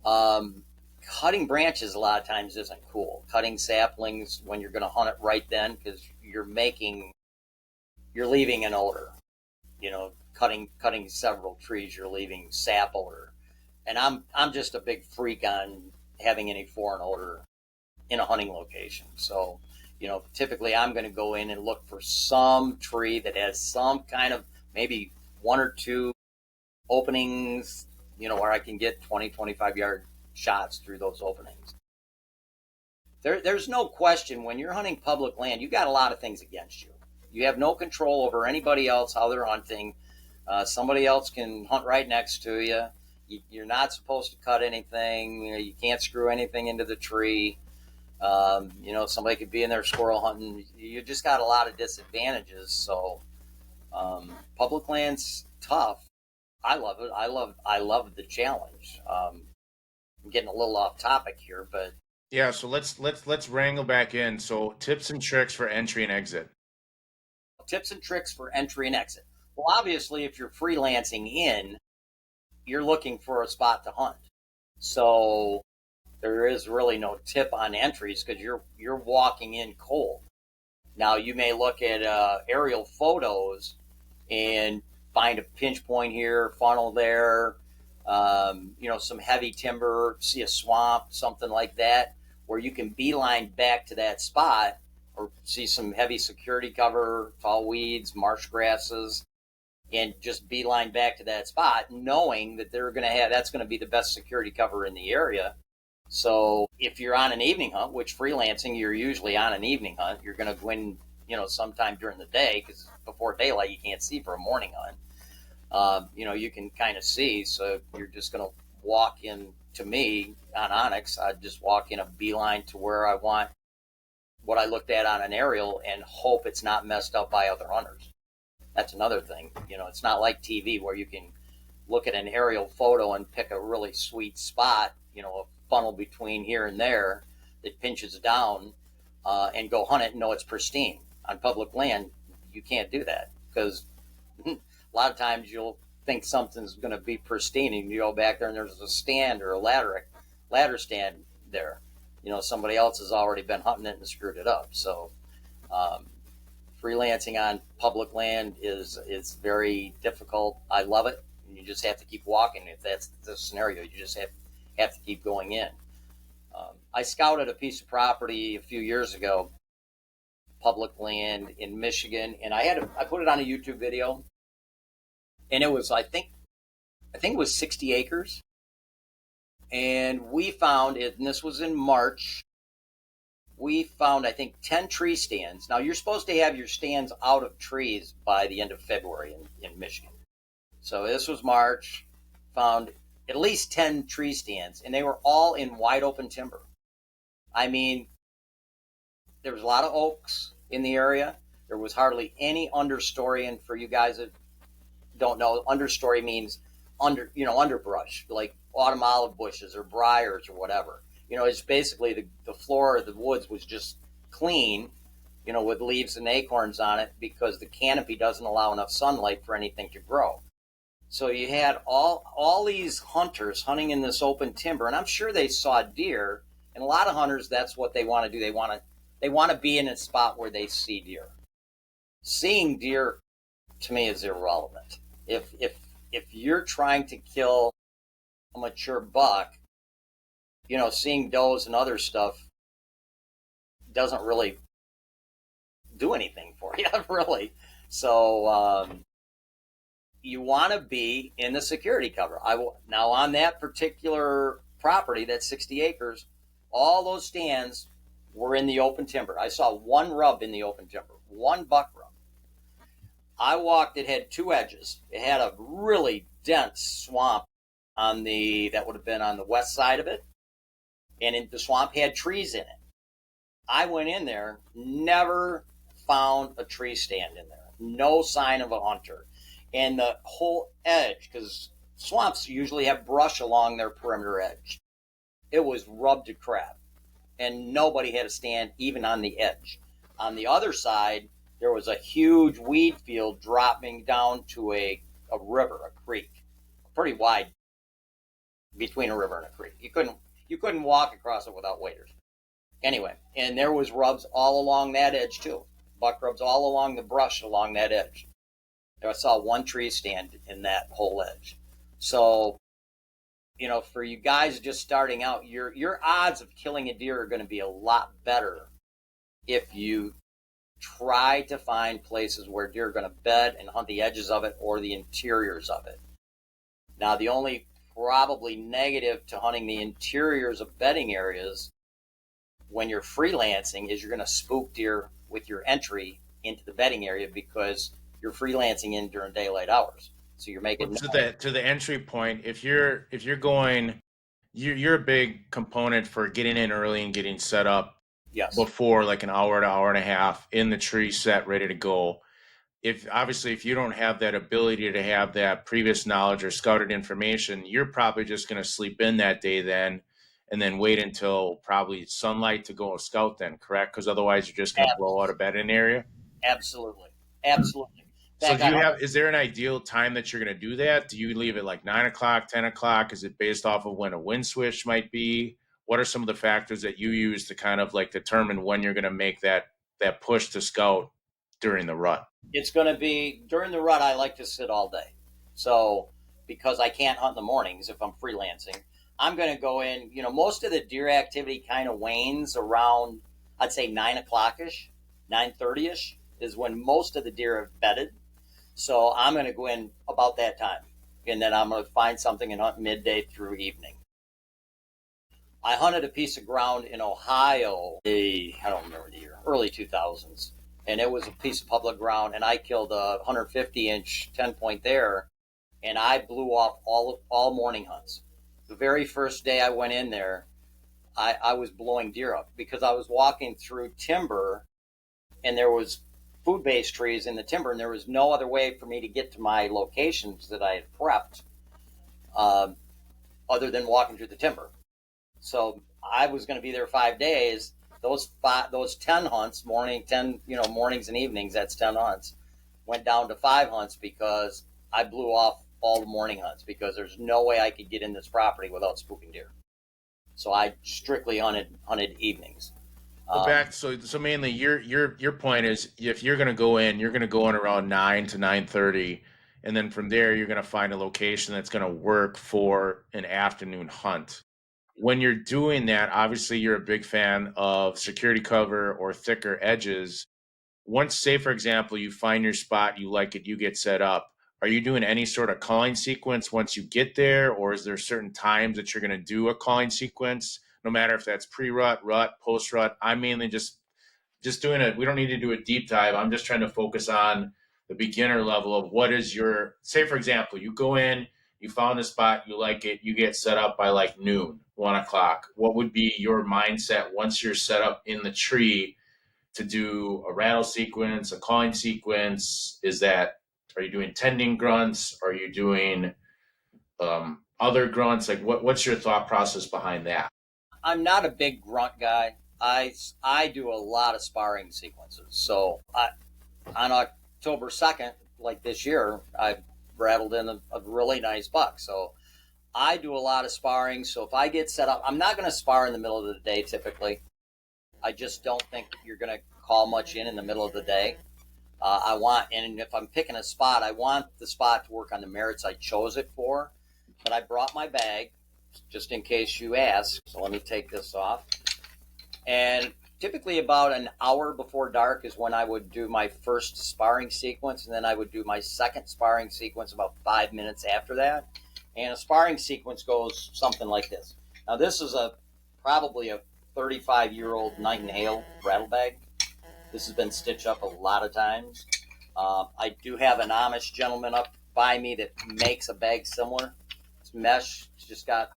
cutting branches a lot of times isn't cool. Cutting saplings when you're going to hunt it right then, because you're leaving an odor. Cutting several trees, you're leaving sap odor. And I'm just a big freak on having any foreign odor in a hunting location. So, typically I'm going to go in and look for some tree that has some kind of maybe 1 or 2 openings, where I can get 20, 25-yard shots through those openings. There's no question when you're hunting public land, you got a lot of things against you. You have no control over anybody else, how they're hunting. Somebody else can hunt right next to you. You're not supposed to cut anything. You can't screw anything into the tree. Somebody could be in there squirrel hunting. You just got a lot of disadvantages. So public land's tough. I love it. I love the challenge. I'm getting a little off topic here, but yeah. So let's wrangle back in. So tips and tricks for entry and exit. Tips and tricks for entry and exit. Well, obviously, if you're freelancing in, you're looking for a spot to hunt. So there is really no tip on entries, because you're walking in cold. Now, you may look at aerial photos and find a pinch point here, funnel there, some heavy timber, see a swamp, something like that, where you can beeline back to that spot, or see some heavy security cover, tall weeds, marsh grasses, and just beeline back to that spot, knowing that that's going to be the best security cover in the area. So if you're on an evening hunt, which freelancing, you're usually on an evening hunt, you're going to go in sometime during the day, because before daylight you can't see for a morning hunt. You can kind of see. So you're just going to walk in, to me, on Onyx, I'd just walk in a beeline to where I want what I looked at on an aerial and hope it's not messed up by other hunters. That's another thing. It's not like TV where you can look at an aerial photo and pick a really sweet spot, a funnel between here and there that pinches down, and go hunt it and know it's pristine. On public land, you can't do that, because a lot of times you'll think something's going to be pristine and you go back there and there's a stand or a ladder stand there. Somebody else has already been hunting it and screwed it up. So freelancing on public land is very difficult. I love it. And you just have to keep walking. If that's the scenario, you just have to keep going in. I scouted a piece of property a few years ago, public land in Michigan, and I put it on a YouTube video, and it was, I think it was 60 acres. And we found it, and this was in March, we found, I think, 10 tree stands. Now, you're supposed to have your stands out of trees by the end of February in Michigan. So this was March, found at least 10 tree stands, and they were all in wide open timber. I mean, there was a lot of oaks in the area. There was hardly any understory, and for you guys that don't know, understory means underbrush, like autumn olive bushes or briars or whatever. It's basically the floor of the woods was just clean, with leaves and acorns on it, because the canopy doesn't allow enough sunlight for anything to grow. So you had all these hunters hunting in this open timber, and I'm sure they saw deer. And a lot of hunters, that's what they want to do. They want to be in a spot where they see deer. Seeing deer, to me, is irrelevant. If you're trying to kill a mature buck, seeing does and other stuff doesn't really do anything for you, really. So you want to be in the security cover. Now, on that particular property, that 60 acres, all those stands were in the open timber. I saw one rub in the open timber, one buck rub. I walked, it had two edges. It had a really dense swamp that would have been on the west side of it. And the swamp had trees in it. I went in there, never found a tree stand in there. No sign of a hunter. And the whole edge, because swamps usually have brush along their perimeter edge, it was rubbed to crap. And nobody had a stand even on the edge. On the other side, there was a huge weed field dropping down to a river, a creek, pretty wide between a river and a creek. You couldn't walk across it without waders. Anyway, and there was rubs all along that edge too. Buck rubs all along the brush along that edge. I saw one tree stand in that whole edge. So, for you guys just starting out, your odds of killing a deer are going to be a lot better if you try to find places where deer are going to bed and hunt the edges of it or the interiors of it. Now, the only probably negative to hunting the interiors of bedding areas when you're freelancing is you're going to spook deer with your entry into the bedding area, because you're freelancing in during daylight hours. So you're making to the entry point. If you're going, you're a big component for getting in early and getting set up. Yes. Before, like an hour to hour and a half in the tree, set, ready to go. If you don't have that ability to have that previous knowledge or scouted information, you're probably just going to sleep in that day then, and then wait until probably sunlight to go scout then, correct? Because otherwise you're just going to blow out a bedding area. Absolutely. So is there an ideal time that you're going to do that? Do you leave it like 9 o'clock, 10 o'clock? Is it based off of when a wind switch might be? What are some of the factors that you use to kind of like determine when you're going to make that push to scout during the rut? It's going to be during the rut. I like to sit all day. So because I can't hunt in the mornings if I'm freelancing, I'm going to go in, most of the deer activity kind of wanes around, I'd say 9 o'clock-ish, 9:30-ish is when most of the deer have bedded. So I'm going to go in about that time. And then I'm going to find something and hunt midday through evening. I hunted a piece of ground in Ohio, I don't remember the year, early 2000s. and it was a piece of public ground, and I killed a 150-inch 10-point there, and I blew off all morning hunts. The very first day I went in there, I was blowing deer up because I was walking through timber, and there was food-based trees in the timber, and there was no other way for me to get to my locations that I had prepped other than walking through the timber. So I was going to be there 5 days. Those 10 hunts, mornings and evenings, that's 10 hunts, went down to 5 hunts because I blew off all the morning hunts because there's no way I could get in this property without spooking deer. So I strictly hunted evenings. So mainly your point is if you're going to go in, you're going to go in around 9 to 9:30, and then from there you're going to find a location that's going to work for an afternoon hunt. When you're doing that, obviously you're a big fan of security cover or thicker edges. Once, say for example, you find your spot, you like it, you get set up. Are you doing any sort of calling sequence once you get there, or is there certain times that you're going to do a calling sequence? No matter if that's pre-rut, rut, post-rut. I'm mainly just doing it. We don't need to do a deep dive. I'm just trying to focus on the beginner level of what is your, say for example, you go in, you found a spot, you like it, you get set up by like noon, 1 o'clock. What would be your mindset once you're set up in the tree to do a rattle sequence, a calling sequence? Are you doing tending grunts? Are you doing other grunts? Like what's your thought process behind that? I'm not a big grunt guy. I do a lot of sparring sequences. So on October 2nd, like this year, I rattled in a really nice buck. So I do a lot of sparring. So if I get set up, I'm not going to spar in the middle of the day typically. I just don't think you're going to call much in the middle of the day. And if I'm picking a spot, I want the spot to work on the merits I chose it for. But I brought my bag just in case you ask. So let me take this off. And typically about an hour before dark is when I would do my first sparring sequence, and then I would do my second sparring sequence about 5 minutes after that. And a sparring sequence goes something like this. Now this is probably a 35-year-old Night and Hail rattle bag. This has been stitched up a lot of times. I do have an Amish gentleman up by me that makes a bag similar. It's mesh. It's just got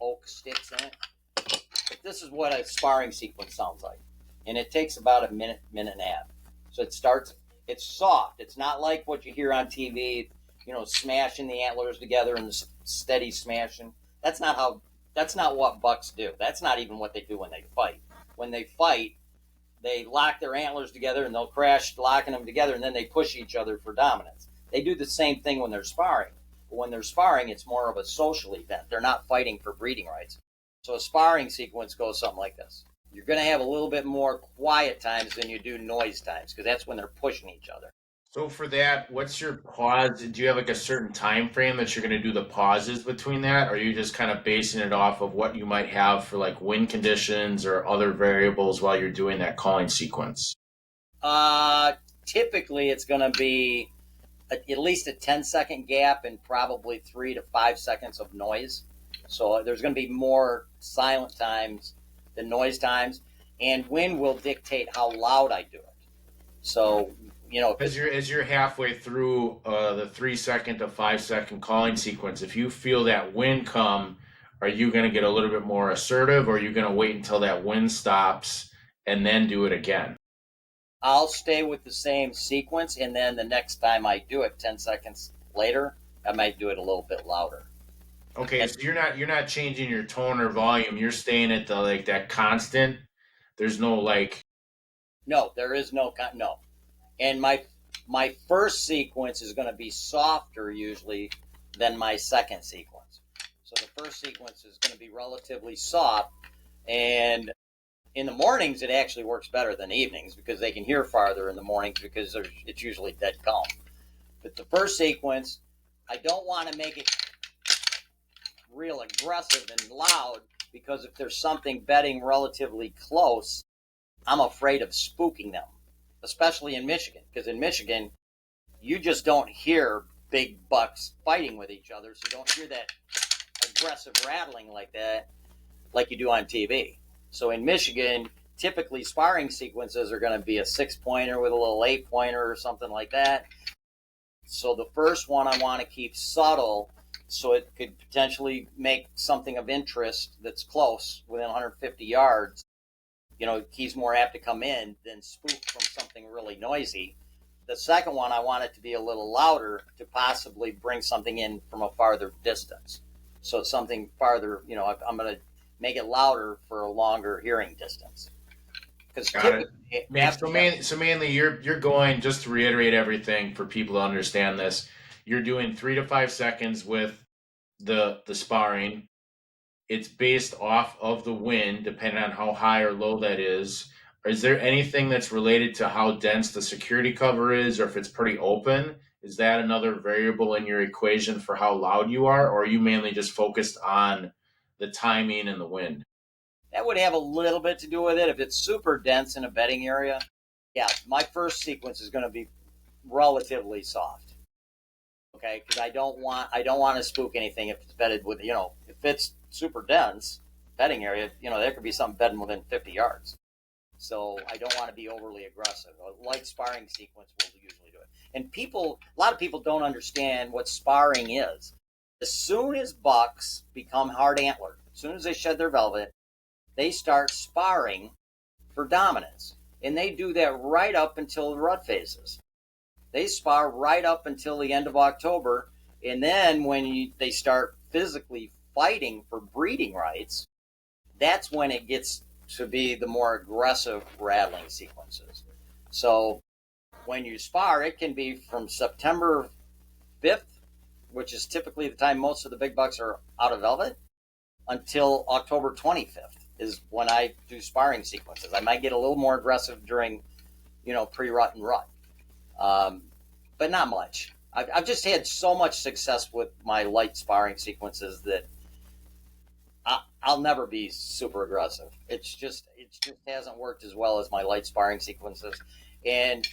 oak sticks in it. But this is what a sparring sequence sounds like. And it takes about a minute, minute and a half. So it's soft. It's not like what you hear on TV, smashing the antlers together and the steady smashing. That's not what bucks do. That's not even what they do when they fight. When they fight, they lock their antlers together and they'll crash locking them together, and then they push each other for dominance. They do the same thing when they're sparring. But when they're sparring, it's more of a social event. They're not fighting for breeding rights. So a sparring sequence goes something like this. You're going to have a little bit more quiet times than you do noise times because that's when they're pushing each other. So for that, what's your pause? Do you have like a certain time frame that you're going to do the pauses between that? Or are you just kind of basing it off of what you might have for like wind conditions or other variables while you're doing that calling sequence? Typically, it's going to be at least a 10-second gap and probably 3 to 5 seconds of noise. So there's going to be more silent times than noise times, and wind will dictate how loud I do it. So, as you're halfway through the 3-second to 5-second calling sequence, if you feel that wind come, are you going to get a little bit more assertive, or are you going to wait until that wind stops and then do it again? I'll stay with the same sequence, and then the next time I do it 10 seconds later, I might do it a little bit louder. Okay, so you're not changing your tone or volume. You're staying at that constant. There's no No, there is no. And my first sequence is going to be softer usually than my second sequence. So the first sequence is going to be relatively soft, and in the mornings it actually works better than evenings because they can hear farther in the mornings because it's usually dead calm. But the first sequence, I don't want to make it real aggressive and loud because if there's something bedding relatively close, I'm afraid of spooking them, especially in Michigan, because in Michigan, you just don't hear big bucks fighting with each other, so you don't hear that aggressive rattling like that like you do on TV. So in Michigan, typically sparring sequences are going to be a 6-pointer with a little 8-pointer or something like that. So the first one I want to keep subtle, so it could potentially make something of interest that's close within 150 yards. He's more apt to come in than spook from something really noisy. The second one, I want it to be a little louder to possibly bring something in from a farther distance. So something farther, I'm going to make it louder for a longer hearing distance. Got it. So mainly you're going, just to reiterate everything for people to understand this, you're doing 3 to 5 seconds with the sparring. It's based off of the wind, depending on how high or low that is. Is there anything that's related to how dense the security cover is, or if it's pretty open? Is that another variable in your equation for how loud you are, or are you mainly just focused on the timing and the wind? That would have a little bit to do with it. If it's super dense in a bedding area, yeah, my first sequence is going to be relatively soft. Okay, because I don't want to spook anything if it's bedded with, if it's super dense bedding area, there could be something bedding within 50 yards. So I don't want to be overly aggressive. A light sparring sequence will usually do it. And a lot of people don't understand what sparring is. As soon as bucks become hard antlered, as soon as they shed their velvet, they start sparring for dominance. And they do that right up until the rut phases. They spar right up until the end of October. And then when they start physically fighting for breeding rights, that's when it gets to be the more aggressive rattling sequences. So when you spar, it can be from September 5th, which is typically the time most of the big bucks are out of velvet, until October 25th is when I do sparring sequences. I might get a little more aggressive during, pre-rut and rut, but not much. I've just had so much success with my light sparring sequences that I'll never be super aggressive. It just hasn't worked as well as my light sparring sequences. And,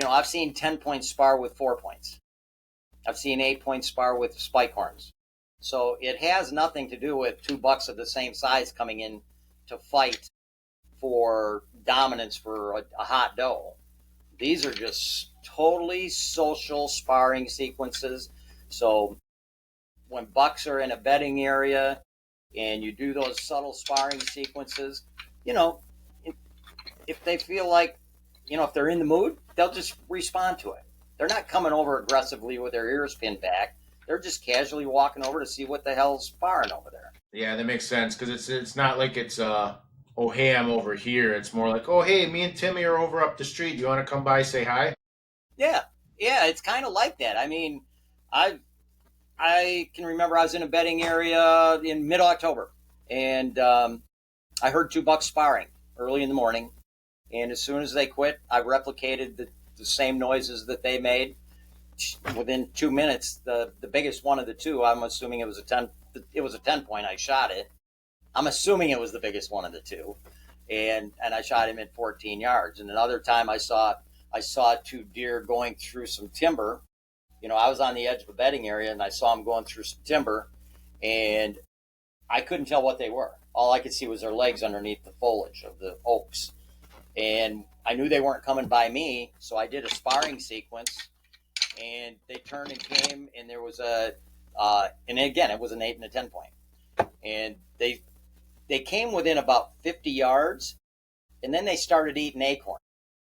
I've seen 10-point spar with 4 points. I've seen 8-point spar with spike horns. So it has nothing to do with 2 bucks of the same size coming in to fight for dominance for a hot doe. These are just totally social sparring sequences. So when bucks are in a bedding area and you do those subtle sparring sequences, if they feel like, if they're in the mood, they'll just respond to it. They're not coming over aggressively with their ears pinned back. They're just casually walking over to see what the hell's sparring over there. Yeah, that makes sense, because it's not like it's oh hey, I'm over here. It's more like, oh hey, me and Timmy are over up the street. You want to come by, say hi? Yeah, it's kind of like that. I mean, I can remember I was in a bedding area in mid-October, and I heard 2 bucks sparring early in the morning, and as soon as they quit, I replicated the same noises that they made. Within 2 minutes, the biggest one of the two, I'm assuming it was a 10-point. I shot it. I'm assuming it was the biggest one of the two, and I shot him at 14 yards. And another time I saw 2 deer going through some timber. I was on the edge of a bedding area, and I saw them going through some timber, and I couldn't tell what they were. All I could see was their legs underneath the foliage of the oaks. And I knew they weren't coming by me, so I did a sparring sequence, and they turned and came, and there was and again, it was an 8 and a 10-point. And they came within about 50 yards, and then they started eating acorn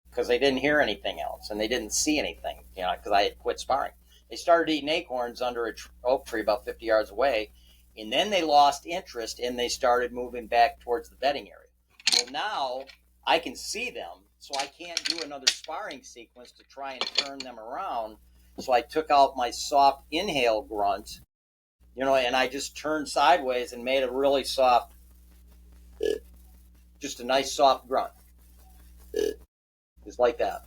because they didn't hear anything else, and they didn't see anything, because I had quit sparring. They started eating acorns under an oak tree about 50 yards away, and then they lost interest, and they started moving back towards the bedding area. Well, now I can see them, so I can't do another sparring sequence to try and turn them around. So I took out my soft inhale grunt, and I just turned sideways and made a really soft, just a nice soft grunt. Just like that.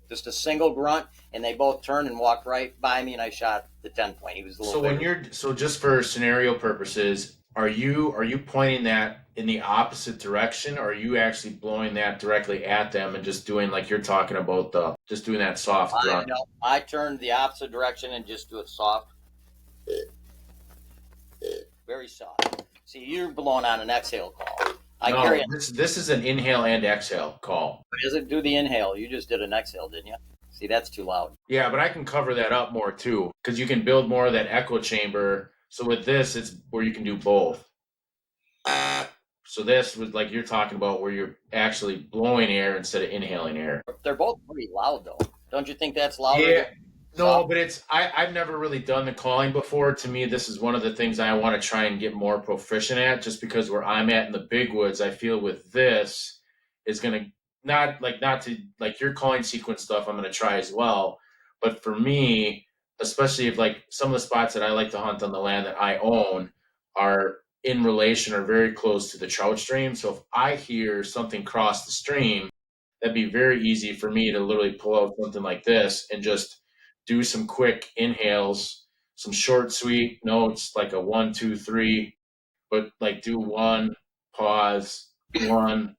Just a single grunt, and they both turned and walked right by me, and I shot the 10-point. He was a little bigger. So just for scenario purposes, are you pointing that in the opposite direction, or are you actually blowing that directly at them and just doing like you're talking about, just doing that soft grunt? No, I turned the opposite direction and just do a soft, very soft. See, you're blowing on an exhale call. I No, carry it. this is an inhale and exhale call. Does it do the inhale? You just did an exhale, didn't you? See, that's too loud. Yeah, but I can cover that up more too, because you can build more of that echo chamber. So with this, it's where you can do both. So this was like you're talking about where you're actually blowing air instead of inhaling air. They're both pretty loud, though. Don't you think that's louder? Yeah, no, Soft? but I've never really done the calling before. To me, this is one of the things I want to try and get more proficient at, just because where I'm at in the big woods, I feel with this is gonna not to like your calling sequence stuff, I'm gonna try as well. But for me, especially if like some of the spots that I like to hunt on the land that I own are in relation or very close to the trout stream. So if I hear something cross the stream, that'd be very easy for me to literally pull out something like this and just do some quick inhales, some short, sweet notes, like a 1, 2, 3, but like do one, pause, one,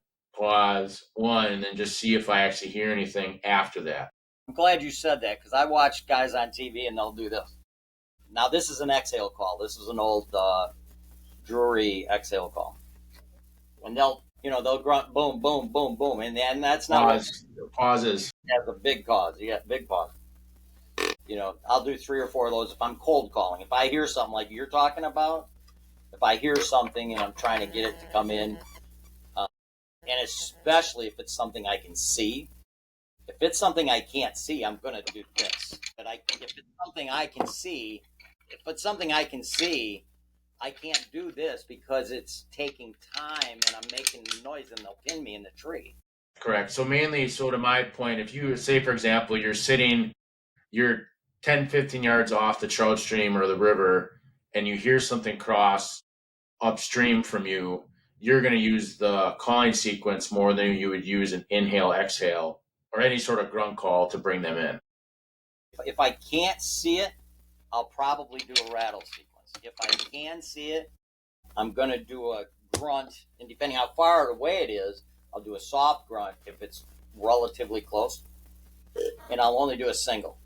and then just see if I actually hear anything after that. I'm glad you said that because I watch guys on TV and they'll do this. Now, this is an exhale call. This is an old Drury exhale call. And they'll grunt boom, boom, boom, boom. And that's not Pause, pauses. That's a big pause. You got big pause. I'll do 3 or 4 of those if I'm cold calling. If I hear something like you're talking about, if I hear something and I'm trying to get it to come in, and especially if it's something I can see. If it's something I can't see, I'm going to do this. But if it's something I can see, I can't do this because it's taking time and I'm making noise and they'll pin me in the tree. Correct. So mainly, so to my point, if you say, for example, you're 10, 15 yards off the trout stream or the river, and you hear something cross upstream from you, you're going to use the calling sequence more than you would use an inhale, exhale, or any sort of grunt call to bring them in. If I can't see it, I'll probably do a rattle sequence. If I can see it, I'm going to do a grunt, and depending how far away it is, I'll do a soft grunt if it's relatively close, and I'll only do a single.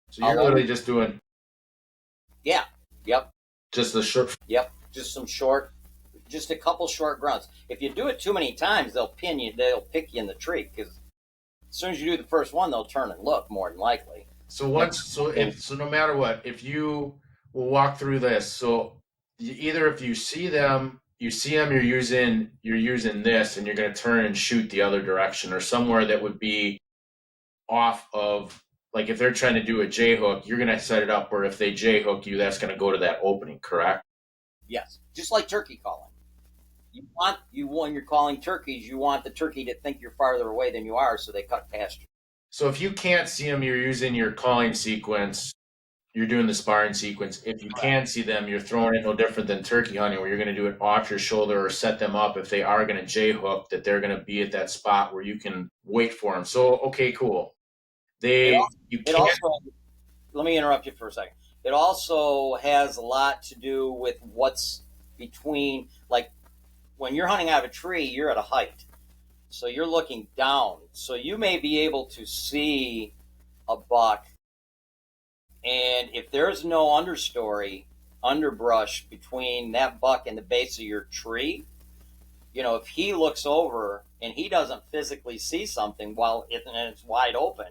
So you're literally just doing... Yeah, yep. Just the short... Yep, just a couple short grunts. If you do it too many times, they'll pin you, they'll pick you in the tree, because as soon as you do the first one, they'll turn and look more than likely. So no matter what, if you will walk through this, so either if you see them, you're using this, and you're going to turn and shoot the other direction, or somewhere that would be off of, like if they're trying to do a J hook, you're going to set it up where if they J hook you, that's going to go to that opening, correct? Yes, just like turkey calling. When you're calling turkeys, you want the turkey to think you're farther away than you are, so they cut past you. So if you can't see them, you're using your calling sequence. You're doing the sparring sequence. If you can see them, you're throwing it no different than turkey hunting, where you're going to do it off your shoulder or set them up if they are going to J hook, that they're going to be at that spot where you can wait for them. So, okay, cool. Let me interrupt you for a second. It also has a lot to do with what's between, like when you're hunting out of a tree, you're at a height. So you're looking down. So you may be able to see a buck, and if there's no underbrush between that buck and the base of your tree, if he looks over and he doesn't physically see something while it's wide open,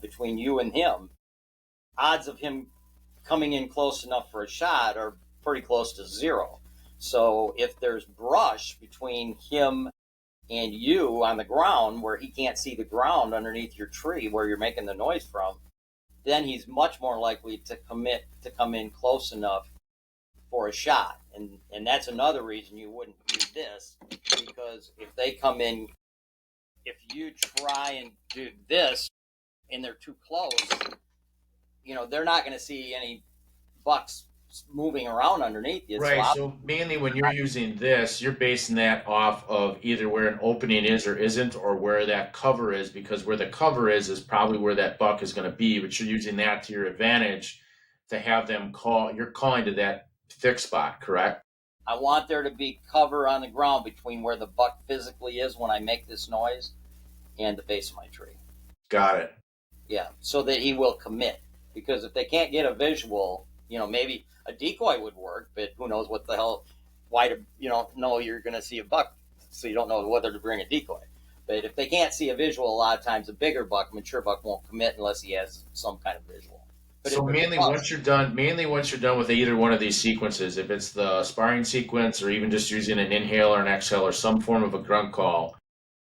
between you and him, odds of him coming in close enough for a shot are pretty close to 0. So if there's brush between him and you on the ground where he can't see the ground underneath your tree where you're making the noise from, then he's much more likely to come in close enough for a shot. And that's another reason you wouldn't do this, because if they come in, if you try and do this and they're too close, they're not going to see any bucks moving around underneath you. Right. So mainly when you're using this, you're basing that off of either where an opening is or isn't, or where that cover is, because where the cover is probably where that buck is going to be, but you're using that to your advantage to have them you're calling to that thick spot, correct? I want there to be cover on the ground between where the buck physically is when I make this noise and the base of my tree. Got it. Yeah, so that he will commit. Because if they can't get a visual, maybe a decoy would work, but who knows what the hell, why do know you're going to see a buck so you don't know whether to bring a decoy. But if they can't see a visual, a lot of times a bigger buck, mature buck, won't commit unless he has some kind of visual. But So mainly once you're done with either one of these sequences, if it's the sparring sequence or even just using an inhale or an exhale or some form of a grunt call,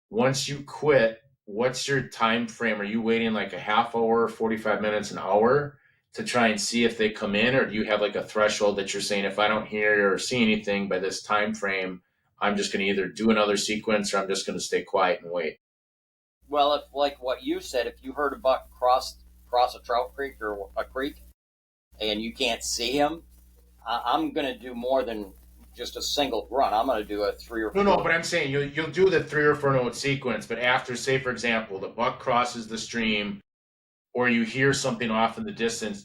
once you quit, what's your time frame? Are you waiting like a half hour, 45 minutes, an hour to try and see if they come in, or do you have like a threshold that you're saying, if I don't hear or see anything by this time frame, I'm just going to either do another sequence or I'm just going to stay quiet and wait? Well, if like what you said, if you heard a buck cross a trout creek or a creek, and you can't see him, I'm going to do more than just a single grunt. I'm going to do a 3 or 4. No, but I'm saying you'll do the 3 or 4 note sequence, but after, say for example, the buck crosses the stream, or you hear something off in the distance,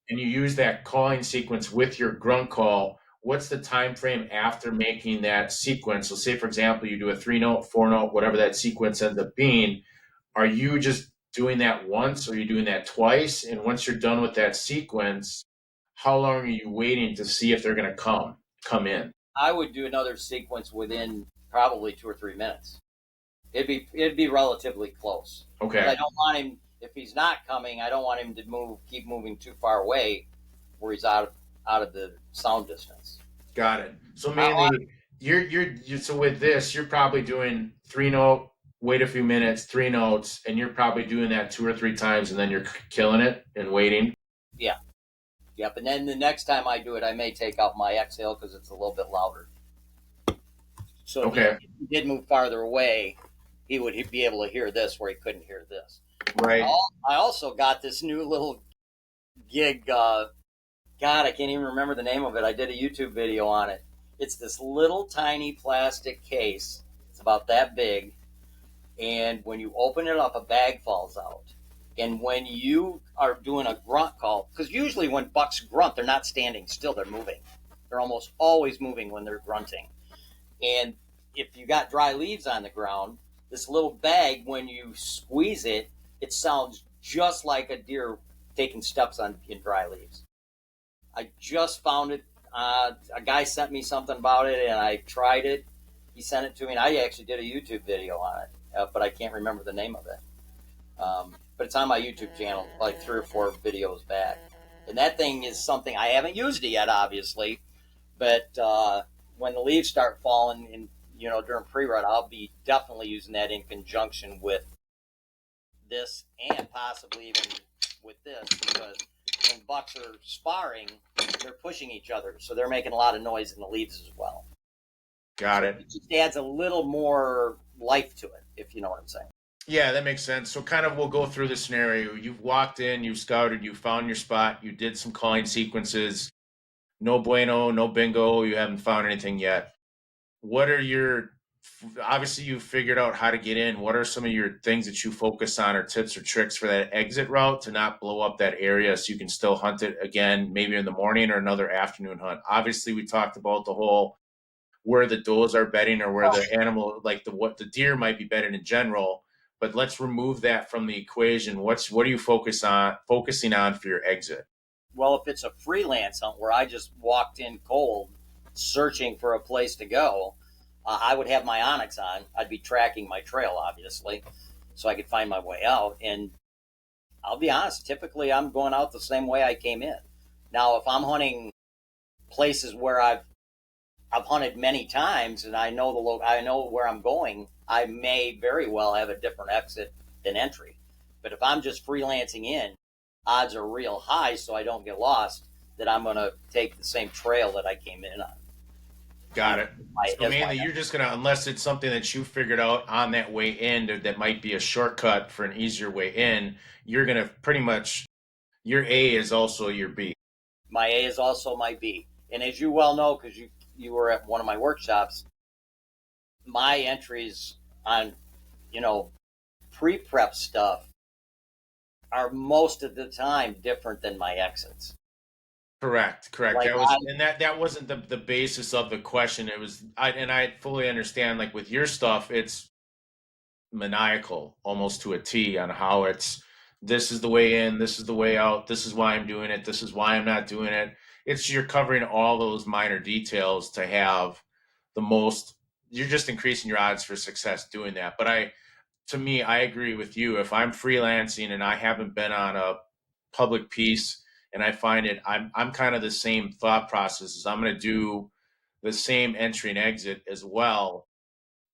and you use that calling sequence with your grunt call. What's the time frame after making that sequence? So say for example, you do a 3 note, 4 note, whatever that sequence ends up being. Are you just doing that once, or are you doing that twice? And once you're done with that sequence, how long are you waiting to see if they're going to come in? I would do another sequence within probably 2 or 3 minutes. It'd be relatively close. Okay. But I don't want him, if he's not coming, I don't want him to keep moving too far away where he's out of the sound distance. Got it. So mainly so with this, you're probably doing 3 note, wait a few minutes, 3 notes, and you're probably doing that 2 or 3 times, and then you're killing it and waiting. Yeah. Yep. And then the next time I do it, I may take out my exhale because it's a little bit louder. So if he did move farther away, he'd be able to hear this where he couldn't hear this. Right. I also got this new little gig. God, I can't even remember the name of it. I did a YouTube video on it. It's this little tiny plastic case. It's about that big. And when you open it up, a bag falls out. And when you are doing a grunt call, because usually when bucks grunt, they're not standing still, they're moving. They're almost always moving when they're grunting. And if you got dry leaves on the ground, this little bag, when you squeeze it, it sounds just like a deer taking steps in dry leaves. I just found it. A guy sent me something about it, and I tried it. He sent it to me, and I actually did a YouTube video on it, but I can't remember the name of it. But it's on my YouTube channel, like 3 or 4 videos back. And that thing is something, I haven't used it yet, obviously, but when the leaves start falling, during pre-rut, I'll be definitely using that in conjunction with this, and possibly even with this, because when bucks are sparring, they're pushing each other, so they're making a lot of noise in the leaves as well. Got it. It just adds a little more life to it, if you know what I'm saying. Yeah, that makes sense. So kind of we'll go through the scenario. You've walked in, you've scouted, you found your spot, you did some calling sequences. No bueno, no bingo, you haven't found anything yet. What are obviously you've figured out how to get in. What are some of your things that you focus on, or tips or tricks for that exit route to not blow up that area so you can still hunt it again, maybe in the morning or another afternoon hunt? Obviously we talked about the whole where the does are bedding, or where the animal, like what the deer might be bedding in general. But let's remove that from the equation. What are you focusing on for your exit? Well, if it's a freelance hunt where I just walked in cold, searching for a place to go, I would have my Onyx on. I'd be tracking my trail, obviously, so I could find my way out. And I'll be honest, typically I'm going out the same way I came in. Now, if I'm hunting places where I've hunted many times and I know where I'm going, I may very well have a different exit than entry. But if I'm just freelancing in, odds are real high, so I don't get lost, that I'm going to take the same trail that I came in on. Got it. So mainly you're just going to, unless it's something that you figured out on that way in that might be a shortcut for an easier way in, you're going to pretty much, your A is also your B. My A is also my B. And as you well know, because you were at one of my workshops, my entries on, pre-prep stuff are most of the time different than my exits. Correct. Like that wasn't the basis of the question. It was, I fully understand, like with your stuff, it's maniacal almost to a T on how this is the way in, this is the way out, this is why I'm doing it, this is why I'm not doing it. You're covering all those minor details to have the most, you're just increasing your odds for success doing that. But to me, I agree with you. If I'm freelancing and I haven't been on a public piece and I find it, I'm kind of the same thought process. Is I'm going to do the same entry and exit as well,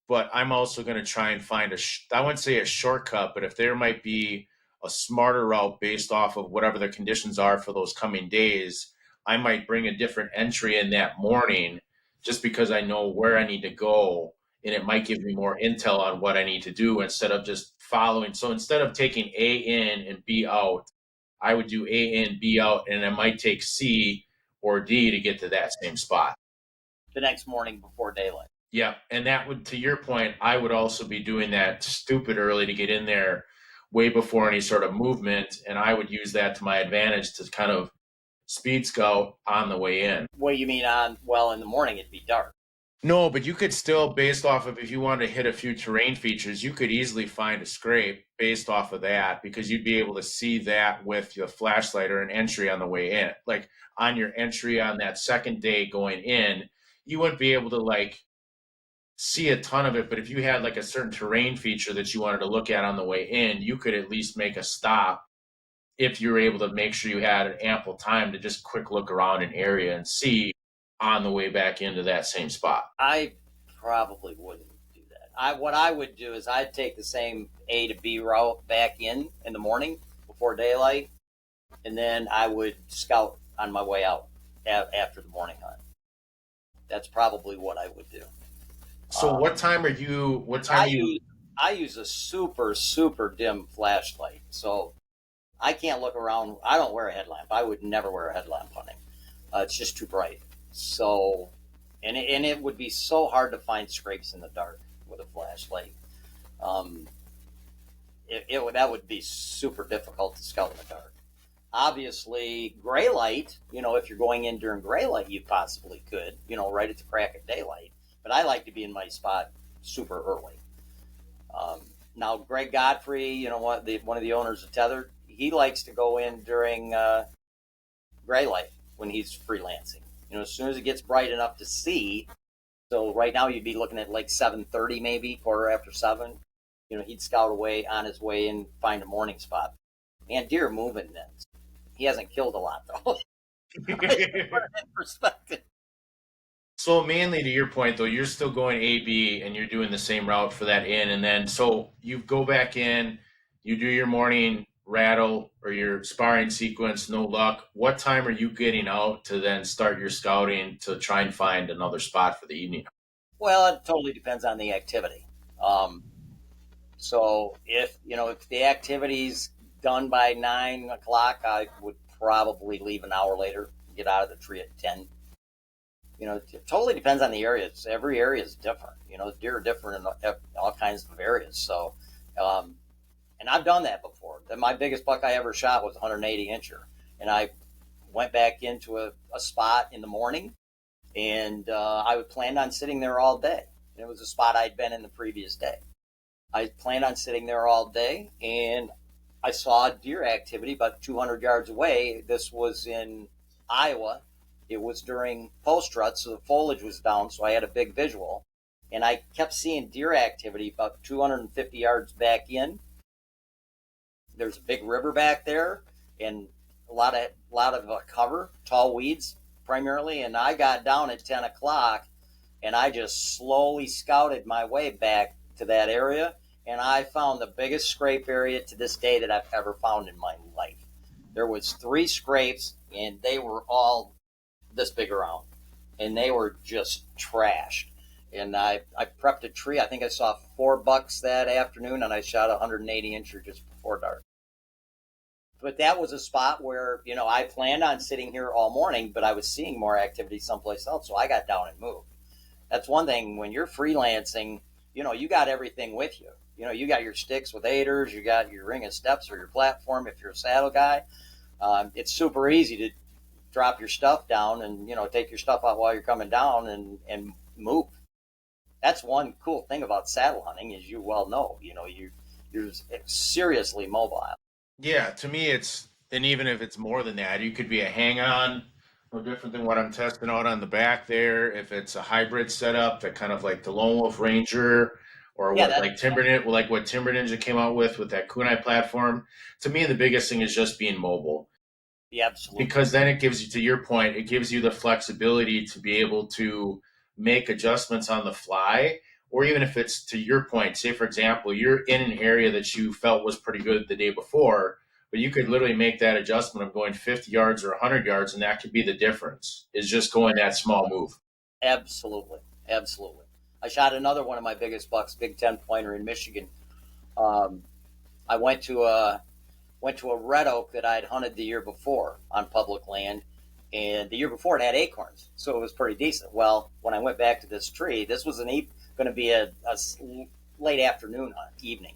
but I'm also going to try and find I wouldn't say a shortcut, but if there might be a smarter route based off of whatever the conditions are for those coming days, I might bring a different entry in that morning just because I know where I need to go. And it might give me more intel on what I need to do instead of just following. So instead of taking A in and B out, I would do A in, B out, and I might take C or D to get to that same spot the next morning before daylight. Yeah, and that would, to your point, I would also be doing that stupid early to get in there way before any sort of movement, and I would use that to my advantage to kind of speed scout on the way in. What you mean on, well, in the morning it'd be dark. No, but you could still, based off of if you wanted to hit a few terrain features, you could easily find a scrape based off of that because you'd be able to see that with your flashlight or an entry on the way in. Like on your entry on that second day going in, you wouldn't be able to like see a ton of it, but if you had like a certain terrain feature that you wanted to look at on the way in, you could at least make a stop if you were able to make sure you had an ample time to just quick look around an area and see on the way back into that same spot. I probably wouldn't do that. What I would do is I'd take the same A to B route back in the morning before daylight, and then I would scout on my way out after the morning hunt. That's probably what I would do. So what time are you? I use a super dim flashlight, so I can't look around. I don't wear a headlamp. I would never wear a headlamp hunting. It's just too bright. So, and it would be so hard to find scrapes in the dark with a flashlight. That would be super difficult to scout in the dark. Obviously, gray light. If you're going in during gray light, you possibly could. Right at the crack of daylight. But I like to be in my spot super early. Now, Greg Godfrey, one of the owners of Tether, he likes to go in during gray light when he's freelancing. As soon as it gets bright enough to see. So right now you'd be looking at like 7:30, maybe 7:15. He'd scout away on his way and find a morning spot. And deer moving then. He hasn't killed a lot though. Put it in perspective. So mainly to your point though, you're still going A, B, and you're doing the same route for that in, and then so you go back in, you do your morning rattle or your sparring sequence, no luck. What time are you getting out to then start your scouting to try and find another spot for the evening? Well, it totally depends on the activity. So if the activity's done by 9 o'clock, I would probably leave an hour later, get out of the tree at 10. It totally depends on the areas. Every area is different. Deer are different in all kinds of areas. So, and I've done that before. My biggest buck I ever shot was a 180 incher. And I went back into a spot in the morning, and I planned on sitting there all day. It was a spot I'd been in the previous day. I planned on sitting there all day, and I saw deer activity about 200 yards away. This was in Iowa. It was during post rut, so the foliage was down, so I had a big visual. And I kept seeing deer activity about 250 yards back in. There's a big river back there and a lot of cover, tall weeds primarily. And I got down at 10 o'clock and I just slowly scouted my way back to that area. And I found the biggest scrape area to this day that I've ever found in my life. There was 3 scrapes and they were all this big around, and they were just trashed. And I prepped a tree. I think I saw 4 bucks that afternoon, and I shot a 180 incher just before dark. But that was a spot where I planned on sitting here all morning, but I was seeing more activity someplace else, so I got down and moved. That's one thing when you're freelancing. You got everything with you. You got your sticks with aiders, you got your ring of steps or your platform if you're a saddle guy. It's super easy to drop your stuff down and take your stuff out while you're coming down and move. That's one cool thing about saddle hunting, as you well know. You're seriously mobile. Yeah, to me and even if it's more than that, you could be a hang-on No different than what I'm testing out on the back there. If it's a hybrid setup, that kind of like the Lone Wolf Ranger, or Yeah, what that like like what Timber Ninja came out with that kunai platform. To me, the biggest thing is just being mobile, yeah, absolutely. because then it gives you, to your point, it gives you the flexibility to be able to make adjustments on the fly. Or even if it's, to your point, say for example, you're in an area that you felt was pretty good the day before, but you could literally make that adjustment of going 50 yards or 100 yards, and that could be the difference, is just going that small move. Absolutely, absolutely. I shot another one of my biggest bucks, big 10-pointer in Michigan. Um, I went to a red oak that I'd hunted the year before on public land, and the year before it had acorns, so it was pretty decent. Well, when I went back to this tree, this was going to be a late afternoon evening,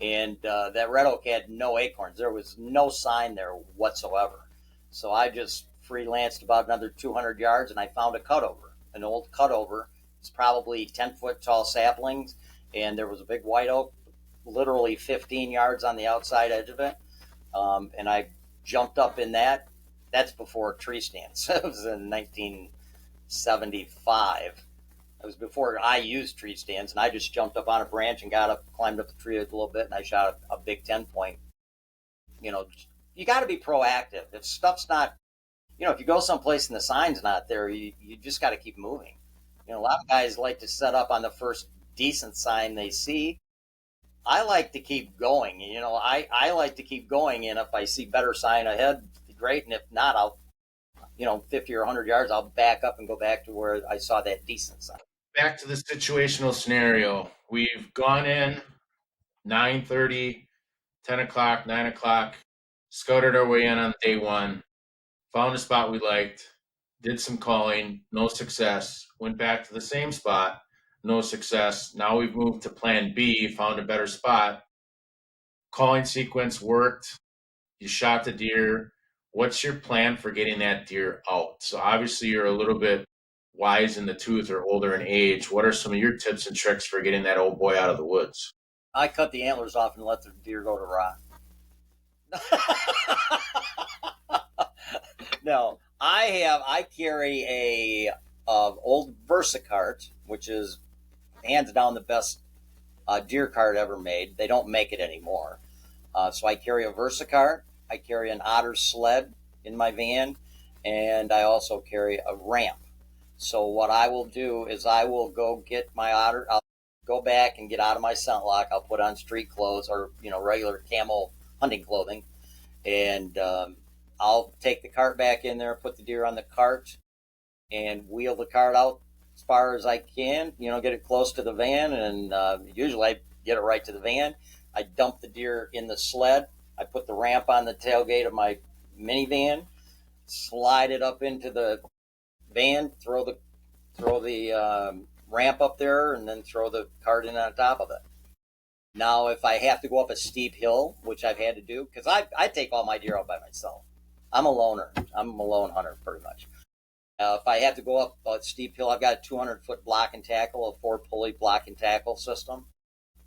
and that red oak had no acorns. There was no sign there whatsoever. So I just freelanced about another 200 yards, and I found a cutover, an old cutover. It's probably 10-foot tall saplings, and there was a big white oak, literally 15 yards on the outside edge of it. And I jumped up in that. That's before tree stands. It was in 1975. It was before I used tree stands, and I just jumped up on a branch and climbed up the tree a little bit, and I shot a big 10-point. You know, you got to be proactive. If stuff's not, if you go someplace and the sign's not there, you just got to keep moving. A lot of guys like to set up on the first decent sign they see. I like to keep going. I like to keep going, and if I see better sign ahead, great. And if not, I'll, 50 or 100 yards, I'll back up and go back to where I saw that decent sign. Back to the situational scenario. We've gone in 9:30, 10 o'clock, 9 o'clock, scouted our way in on day one, found a spot we liked, did some calling, no success, went back to the same spot, no success. Now we've moved to plan B, found a better spot. Calling sequence worked. You shot the deer. What's your plan for getting that deer out? So obviously you're a little bit wise in the tooth or older in age. What are some of your tips and tricks for getting that old boy out of the woods? I cut the antlers off and let the deer go to rot. No, I carry a old VersaCart, which is hands down the best deer cart ever made. They don't make it anymore. So I carry a VersaCart. I carry an otter sled in my van, and I also carry a ramp. So what I will do is I will go get my otter. I'll go back and get out of my scent lock. I'll put on street clothes or regular camo hunting clothing, and I'll take the cart back in there, put the deer on the cart, and wheel the cart out as far as I can. Get it close to the van, and usually I get it right to the van. I dump the deer in the sled. I put the ramp on the tailgate of my minivan, slide it up into the van, throw the ramp up there, and then throw the cart in on top of it. Now, if I have to go up a steep hill, which I've had to do, because I take all my deer out by myself. I'm a loner. I'm a lone hunter, pretty much. If I have to go up a steep hill, I've got a 200-foot block and tackle, a 4-pulley block and tackle system.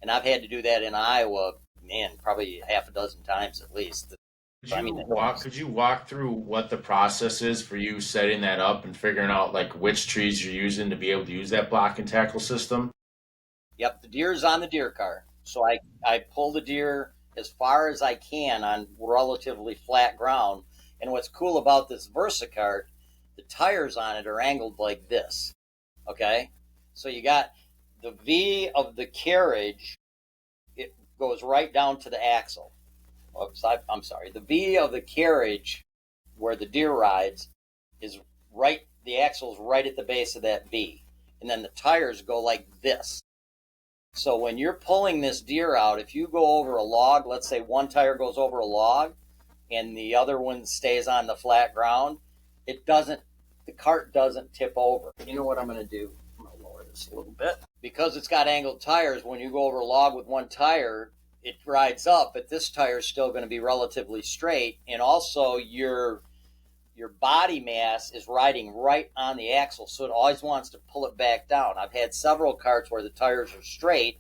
And I've had to do that in Iowa, probably half a dozen times at least. Could you walk through what the process is for you setting that up and figuring out like which trees you're using to be able to use that block and tackle system? Yep, the deer is on the deer cart. So I pull the deer as far as I can on relatively flat ground. And what's cool about this VersaCart, the tires on it are angled like this. Okay? So you got the V of the carriage, it goes right down to the axle. Oops, I'm sorry. The V of the carriage where the deer rides is right, the axle's right at the base of that V. And then the tires go like this. So when you're pulling this deer out, if you go over a log, let's say one tire goes over a log and the other one stays on the flat ground, the cart doesn't tip over. You know what I'm going to do? I'm going to lower this a little bit. Because it's got angled tires, when you go over a log with one tire, it rides up, but this tire is still going to be relatively straight. And also your body mass is riding right on the axle, so it always wants to pull it back down. I've had several carts where the tires are straight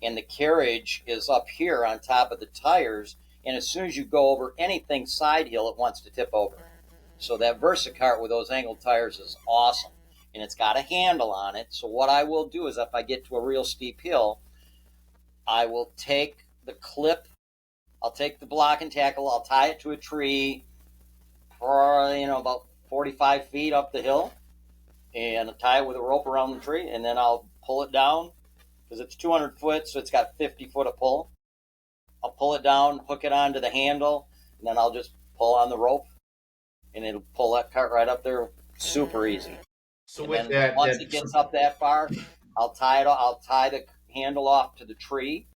and the carriage is up here on top of the tires, and as soon as you go over anything side hill, it wants to tip over. So that VersaCart with those angled tires is awesome. And it's got a handle on it. So what I will do is if I get to a real steep hill, I will take the clip, I'll take the block and tackle, I'll tie it to a tree for, about 45 feet up the hill, and I'll tie it with a rope around the tree, and then I'll pull it down because it's 200 foot, so it's got 50 foot of pull. I'll pull it down, hook it onto the handle, and then I'll just pull on the rope, and it'll pull that cart right up there super easy. So And with then once it gets up that far, I'll tie the handle off to the tree,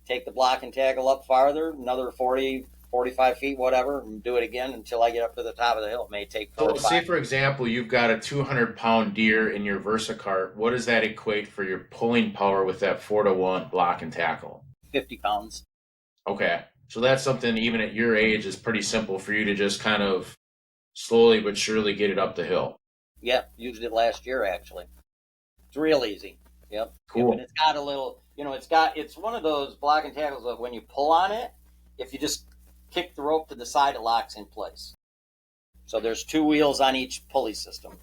take the block and tackle up farther, another 40, 45 feet, whatever, and do it again until I get up to the top of the hill. It may take 4 So or 5. say, for example, you've got a 200-pound deer in your VersaCart. What does that equate for your pulling power with that 4-to-1 block and tackle? 50 pounds. Okay. So that's something, even at your age, is pretty simple for you to just kind of slowly but surely get it up the hill. Yeah, used it last year, actually. It's real easy. Yep. Cool. Yep. And it's got a little, it's one of those block and tackles that when you pull on it, if you just kick the rope to the side, it locks in place. So there's 2 wheels on each pulley system.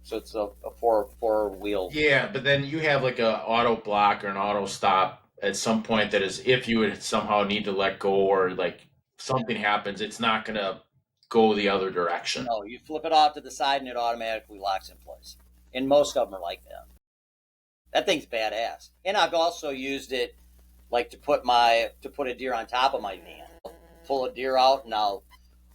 So it's a four wheel. Yeah, but then you have like a auto block or an auto stop at some point that is, if you would somehow need to let go or like something happens, it's not going to go the other direction. No, you flip it off to the side and it automatically locks in place. And most of them are like that. That thing's badass. And I've also used it like to put a deer on top of my van. Pull a deer out and I'll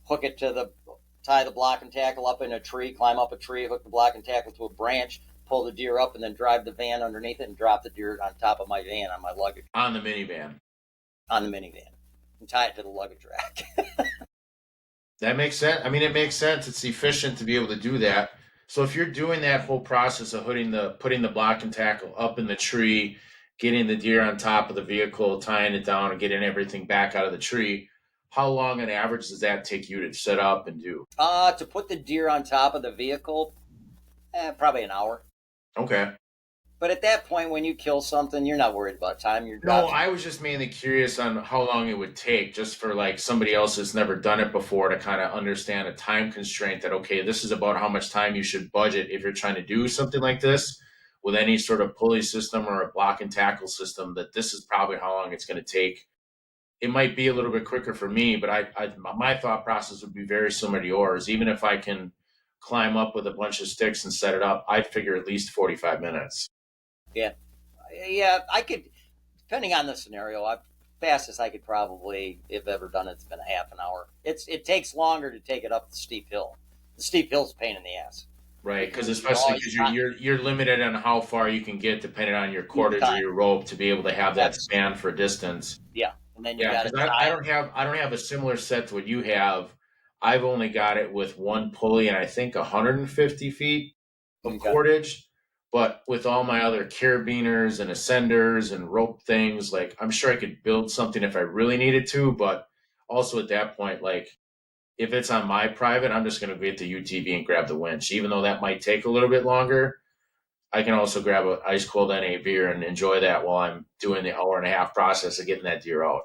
hook it tie the block and tackle up in a tree, climb up a tree, hook the block and tackle to a branch, pull the deer up, and then drive the van underneath it and drop the deer on top of my van on my luggage. On the minivan. On the minivan. And tie it to the luggage rack. That makes sense. I mean, it makes sense. It's efficient to be able to do that. So if you're doing that whole process of putting the block and tackle up in the tree, getting the deer on top of the vehicle, tying it down, and getting everything back out of the tree, how long on average does that take you to set up and do? To put the deer on top of the vehicle, probably an hour. Okay. But at that point, when you kill something, you're not worried about time. No, I was just mainly curious on how long it would take, just for like somebody else that's never done it before to kind of understand a time constraint that, okay, this is about how much time you should budget if you're trying to do something like this with any sort of pulley system or a block and tackle system, that this is probably how long it's going to take. It might be a little bit quicker for me, but my thought process would be very similar to yours. Even if I can climb up with a bunch of sticks and set it up, I'd figure at least 45 minutes. Yeah, I could, depending on the scenario, fastest I could probably, if ever done it's been a half an hour. It takes longer to take it up the steep hill. The steep hill's a pain in the ass. Right, because especially because you're limited on how far you can get depending on your cordage or your rope to be able to have that span for distance. Yeah, and then I don't have a similar set to what you have. I've only got it with one pulley and I think 150 feet of cordage. But with all my other carabiners and ascenders and rope things, like I'm sure I could build something if I really needed to. But also at that point, like if it's on my private, I'm just going to get the UTV and grab the winch. Even though that might take a little bit longer, I can also grab an ice cold NA beer and enjoy that while I'm doing the hour-and-a-half process of getting that deer out.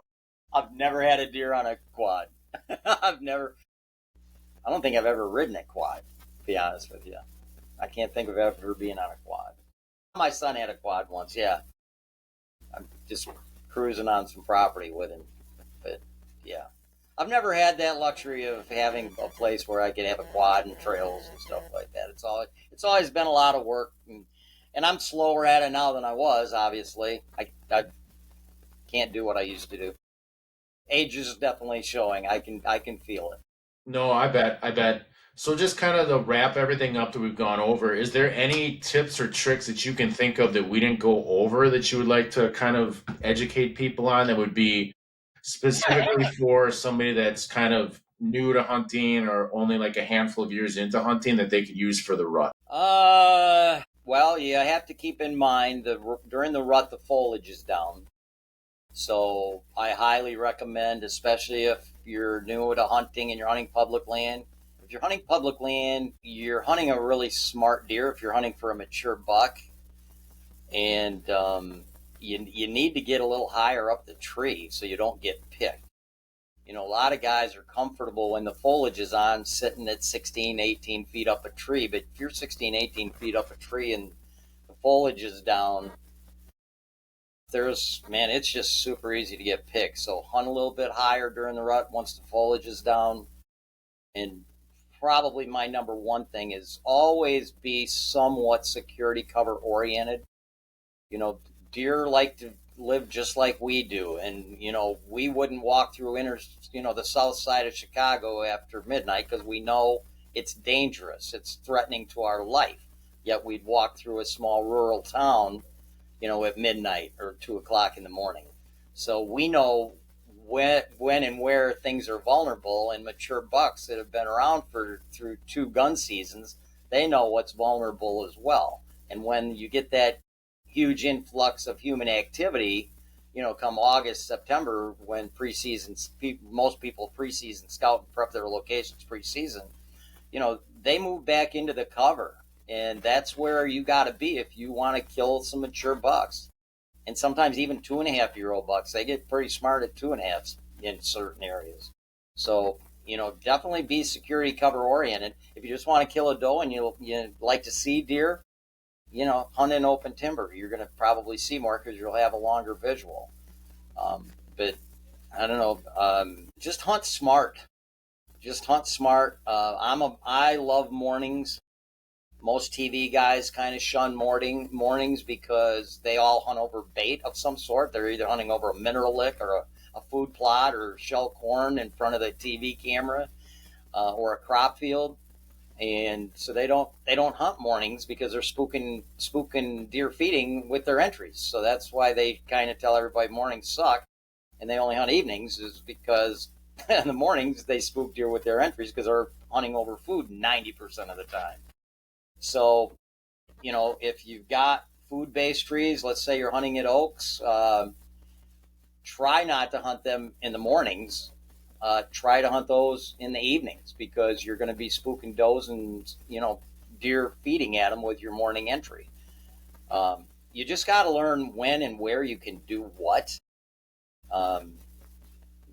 I've never had a deer on a quad. I don't think I've ever ridden a quad, to be honest with you. I can't think of ever being on a quad. My son had a quad once, yeah. I'm just cruising on some property with him. But, yeah. I've never had that luxury of having a place where I could have a quad and trails and stuff like that. It's always been a lot of work, and I'm slower at it now than I was, obviously. I can't do what I used to do. Age is definitely showing. I can feel it. No, I bet. So just kind of to wrap everything up that we've gone over, is there any tips or tricks that you can think of that we didn't go over that you would like to kind of educate people on that would be specifically for somebody that's kind of new to hunting or only like a handful of years into hunting that they could use for the rut? Well, you have to keep in mind during the rut, the foliage is down. So I highly recommend, especially if you're new to hunting and you're hunting public land. If you're hunting public land, you're hunting a really smart deer if you're hunting for a mature buck. And you need to get a little higher up the tree so you don't get picked. You know, a lot of guys are comfortable when the foliage is on sitting at 16, 18 feet up a tree. But if you're 16, 18 feet up a tree and the foliage is down, it's just super easy to get picked. So hunt a little bit higher during the rut once the foliage is down. And probably my number one thing is always be somewhat security cover oriented. You know, deer like to live just like we do, and you know, we wouldn't walk through the south side of Chicago after midnight because we know it's dangerous, it's threatening to our life. Yet we'd walk through a small rural town, at midnight or 2 o'clock in the morning. So we know when and where things are vulnerable, and mature bucks that have been around through 2 gun seasons, they know what's vulnerable as well. And when you get that huge influx of human activity, come August, September, when most people preseason scout and prep their locations preseason, they move back into the cover. And that's where you got to be if you want to kill some mature bucks. And sometimes even 2.5-year-old bucks, they get pretty smart at 2.5s in certain areas. So, definitely be security cover oriented. If you just want to kill a doe and you like to see deer, hunt in open timber. You're going to probably see more because you'll have a longer visual. But I don't know. Just hunt smart. Just hunt smart. I love mornings. Most TV guys kind of shun mornings because they all hunt over bait of some sort. They're either hunting over a mineral lick or a food plot or shell corn in front of the TV camera or a crop field. And so they don't hunt mornings because they're spooking deer feeding with their entries. So that's why they kind of tell everybody mornings suck and they only hunt evenings, is because in the mornings they spook deer with their entries because they're hunting over food 90% of the time. So, if you've got food-based trees, let's say you're hunting at oaks, try not to hunt them in the mornings. Try to hunt those in the evenings because you're going to be spooking does and, deer feeding at them with your morning entry. You just got to learn when and where you can do what. But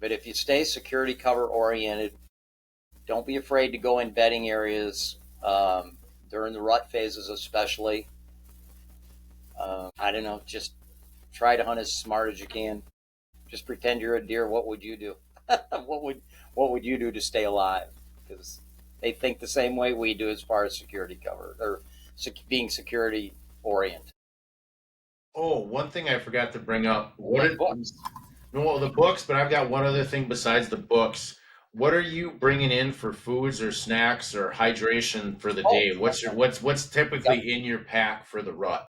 if you stay security cover oriented, don't be afraid to go in bedding areas during the rut phases especially. I don't know, just try to hunt as smart as you can. Just pretend you're a deer. What would you do? what would you do to stay alive? Because they think the same way we do as far as security cover or being security oriented. Oh, one thing I forgot to bring up. Books. No, the books, but I've got one other thing besides the books. What are you bringing in for foods or snacks or hydration for the day? What's typically in your pack for the rut?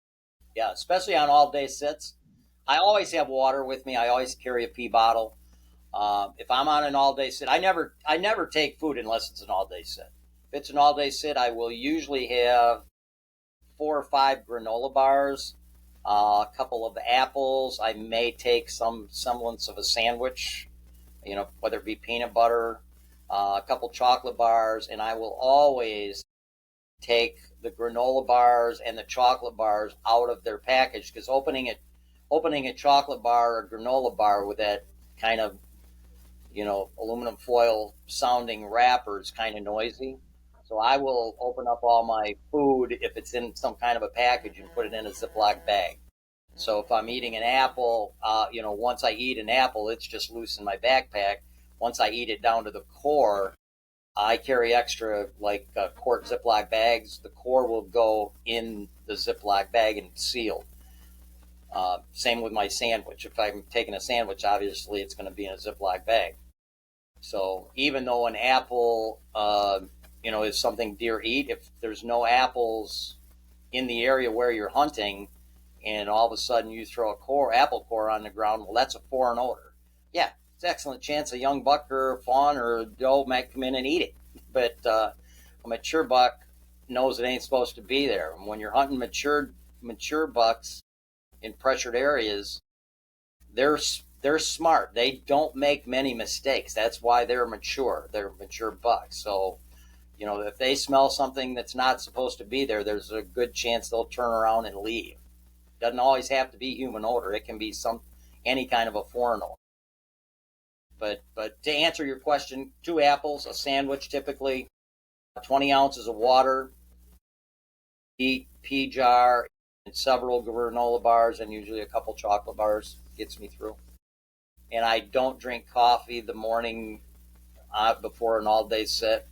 Yeah, especially on all day sits. I always have water with me. I always carry a pee bottle. If I'm on an all day sit, I never take food unless it's an all day sit. If it's an all day sit, I will usually have 4 or 5 granola bars, a couple of apples. I may take some semblance of a sandwich, whether it be peanut butter, a couple chocolate bars, and I will always take the granola bars and the chocolate bars out of their package because opening a chocolate bar or granola bar with that kind of aluminum foil sounding wrapper is kind of noisy. So I will open up all my food if it's in some kind of a package and put it in a Ziploc bag. So if I'm eating an apple, once I eat an apple, it's just loose in my backpack. Once I eat it down to the core, I carry extra quart Ziploc bags. The core will go in the Ziploc bag and sealed. Same with my sandwich. If I'm taking a sandwich, obviously it's going to be in a Ziploc bag. So even though an apple, is something deer eat, if there's no apples in the area where you're hunting, and all of a sudden you throw apple core on the ground, well, that's a foreign odor. Yeah, it's an excellent chance a young buck or a fawn or a doe might come in and eat it. But a mature buck knows it ain't supposed to be there. And when you're hunting mature bucks in pressured areas, they're smart. They don't make many mistakes. That's why they're mature. They're mature bucks. So, if they smell something that's not supposed to be there, there's a good chance they'll turn around and leave. Doesn't always have to be human odor. It can be any kind of a foreign odor. But to answer your question, 2 apples, a sandwich typically, 20 ounces of water, pea jar, and several granola bars, and usually a couple chocolate bars gets me through. And I don't drink coffee the morning before an all-day sit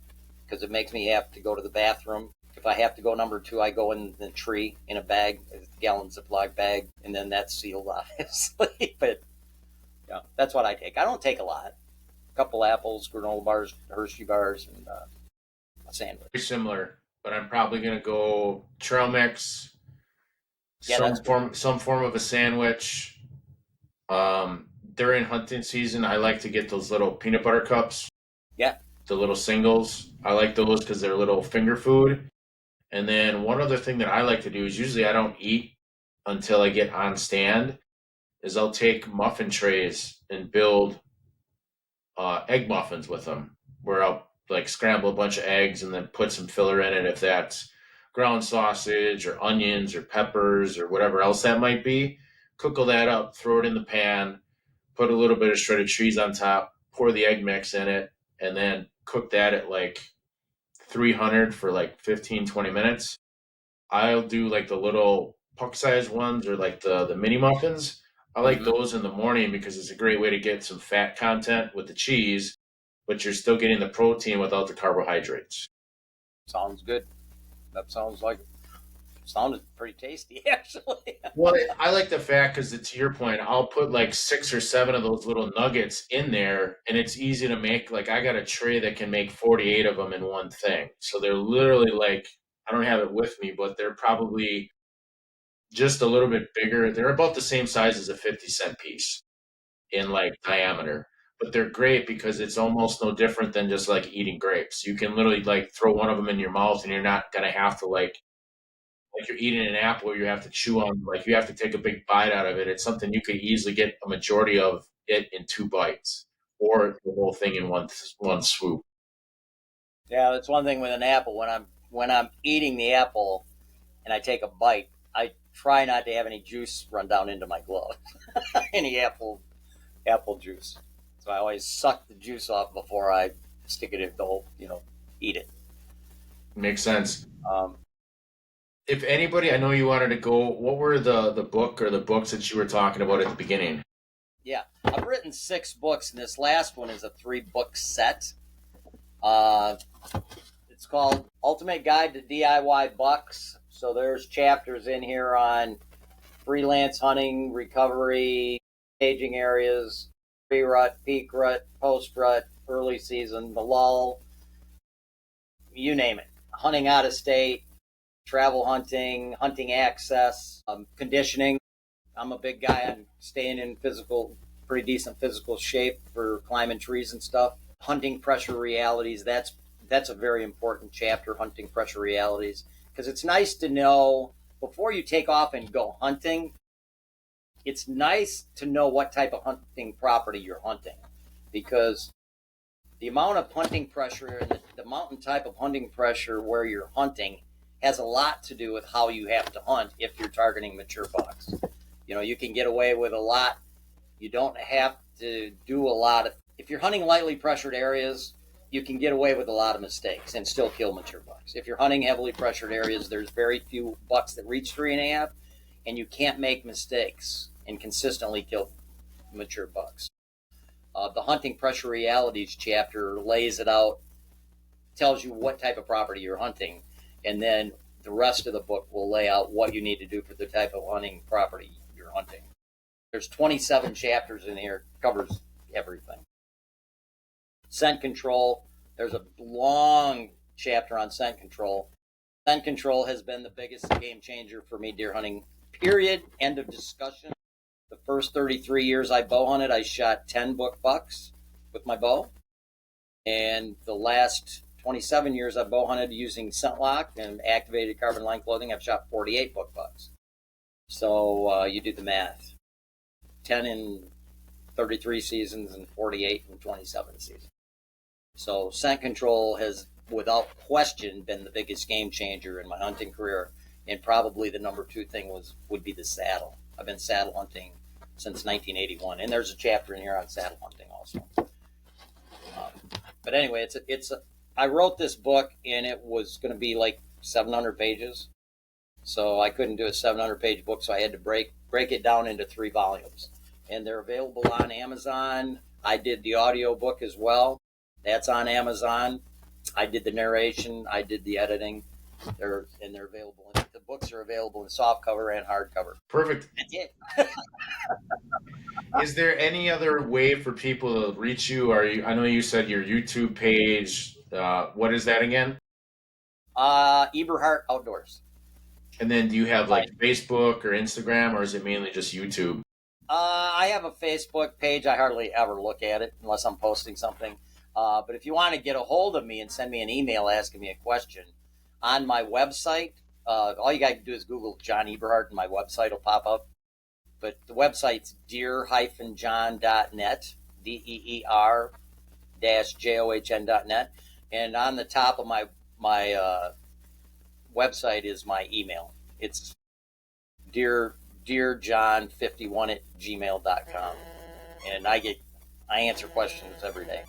because it makes me have to go to the bathroom. If I have to go number 2, I go in the tree in a bag, a gallon Ziploc bag, and then that's sealed, obviously. But yeah, that's what I take. I don't take a lot. A couple apples, granola bars, Hershey bars, and a sandwich. Very similar, but I'm probably gonna go trail mix, Yeah, some form of a sandwich. During hunting season, I like to get those little peanut butter cups. Yeah. The little singles. I like those because they're little finger food. And then one other thing that I like to do is usually I don't eat until I get on stand. Is I'll take muffin trays and build egg muffins with them, where I'll like scramble a bunch of eggs and then put some filler in it if that's ground sausage or onions or peppers or whatever else that might be. Cook all that up, throw it in the pan, put a little bit of shredded cheese on top, pour the egg mix in it, and then cook that at like 300 for like 15, 20 minutes. I'll do like the little puck size ones or like the mini muffins. I like those in the morning because it's a great way to get some fat content with the cheese, but you're still getting the protein without the carbohydrates. Sounds good. That sounded pretty tasty, actually. Well, I like the fact because to your point, I'll put like 6 or 7 of those little nuggets in there, and it's easy to make. Like I got a tray that can make 48 of them in one thing. So they're literally like, I don't have it with me, but they're probably just a little bit bigger. They're about the same size as a 50-cent piece in like diameter. But they're great because it's almost no different than just like eating grapes. You can literally like throw one of them in your mouth and you're not gonna have to like you're eating an apple, you have to chew on, like you have to take a big bite out of it. It's something you could easily get a majority of it in 2 bites, or the whole thing in one swoop. Yeah, that's one thing with an apple. When I'm eating the apple and I take a bite, I try not to have any juice run down into my glove. Any apple juice. So I always suck the juice off before I stick it in the whole, eat it. Makes sense. If anybody, I know you wanted to go, what were the book or the books that you were talking about at the beginning? Yeah, I've written 6 books, and this last one is a 3-book set. It's called Ultimate Guide to DIY Bucks. So there's chapters in here on freelance hunting, recovery, staging areas, pre-rut, peak rut, post-rut, early season, the lull, you name it. Hunting out of state, travel hunting, hunting access, conditioning. I'm a big guy on staying in pretty decent physical shape for climbing trees and stuff. Hunting pressure realities, that's a very important chapter, hunting pressure realities, because it's nice to know before you take off and go hunting, it's nice to know what type of hunting property you're hunting, because the amount of hunting pressure and the amount and type of hunting pressure where you're hunting has a lot to do with how you have to hunt if you're targeting mature bucks. You can get away with a lot. You don't have to do a lot of, if you're hunting lightly pressured areas, you can get away with a lot of mistakes and still kill mature bucks. If you're hunting heavily pressured areas, there's very few bucks that reach 3.5, and you can't make mistakes and consistently kill mature bucks. The hunting pressure realities chapter lays it out, tells you what type of property you're hunting, and then the rest of the book will lay out what you need to do for the type of hunting property you're hunting. There's 27 chapters in here, covers everything. Scent control, there's a long chapter on scent control. Scent control has been the biggest game changer for me deer hunting, period, end of discussion. The first 33 years I bow hunted, I shot 10 book bucks with my bow. And the last 27 years I bow hunted using scent lock and activated carbon line clothing, I've shot 48 book bucks. So you do the math. 10 in 33 seasons and 48 in 27 seasons. So scent control has, without question, been the biggest game changer in my hunting career. And probably the number 2 thing would be the saddle. I've been saddle hunting since 1981. And there's a chapter in here on saddle hunting also. But anyway, I wrote this book and it was going to be like 700 pages. So I couldn't do a 700-page book, so I had to break it down into 3 volumes. And they're available on Amazon. I did the audio book as well. That's on Amazon. I did the narration. I did the editing. They're available. The books are available in softcover and hardcover. Perfect. That's it. Is there any other way for people to reach you? I know you said your YouTube page. What is that again? Eberhart Outdoors. And then do you have like Facebook or Instagram, or is it mainly just YouTube? I have a Facebook page. I hardly ever look at it unless I'm posting something. But if you want to get a hold of me and send me an email asking me a question, on my website, all you got to do is Google John Eberhart and my website will pop up. But the website's deer-john.net, DEER-JOHN.net. And on the top of my website is my email. It's dearjohn51@gmail.com. And I answer questions every day.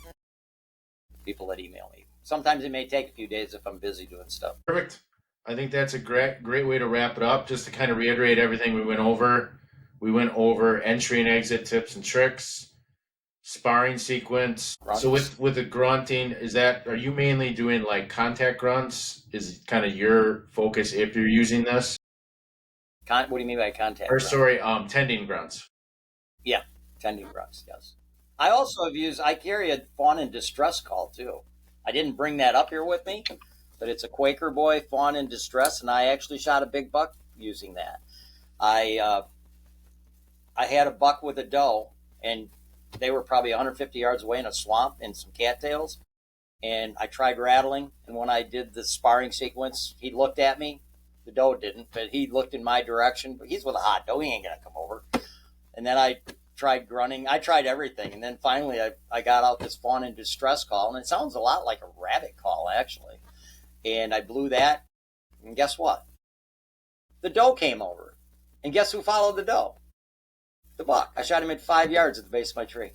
People that email me. Sometimes it may take a few days if I'm busy doing stuff. Perfect. I think that's a great way to wrap it up. Just to kind of reiterate everything we went over. We went over entry and exit tips and tricks, sparring sequence. Grunts. So with the grunting, are you mainly doing like contact grunts? Is kind of your focus if you're using this? What do you mean by contact? Tending grunts. Yeah, tending grunts, yes. I also I carry a fawn in distress call too. I didn't bring that up here with me, but it's a Quaker boy fawn in distress, and I actually shot a big buck using that. I had a buck with a doe, and they were probably 150 yards away in a swamp in some cattails, and I tried rattling, and when I did the sparring sequence, he looked at me. The doe didn't, but he looked in my direction. But he's with a hot doe. He ain't going to come over. And then I tried grunting. I tried everything. And then finally I got out this fawn in distress call. And it sounds a lot like a rabbit call, actually. And I blew that. And guess what? The doe came over. And guess who followed the doe? The buck. I shot him at 5 yards at the base of my tree.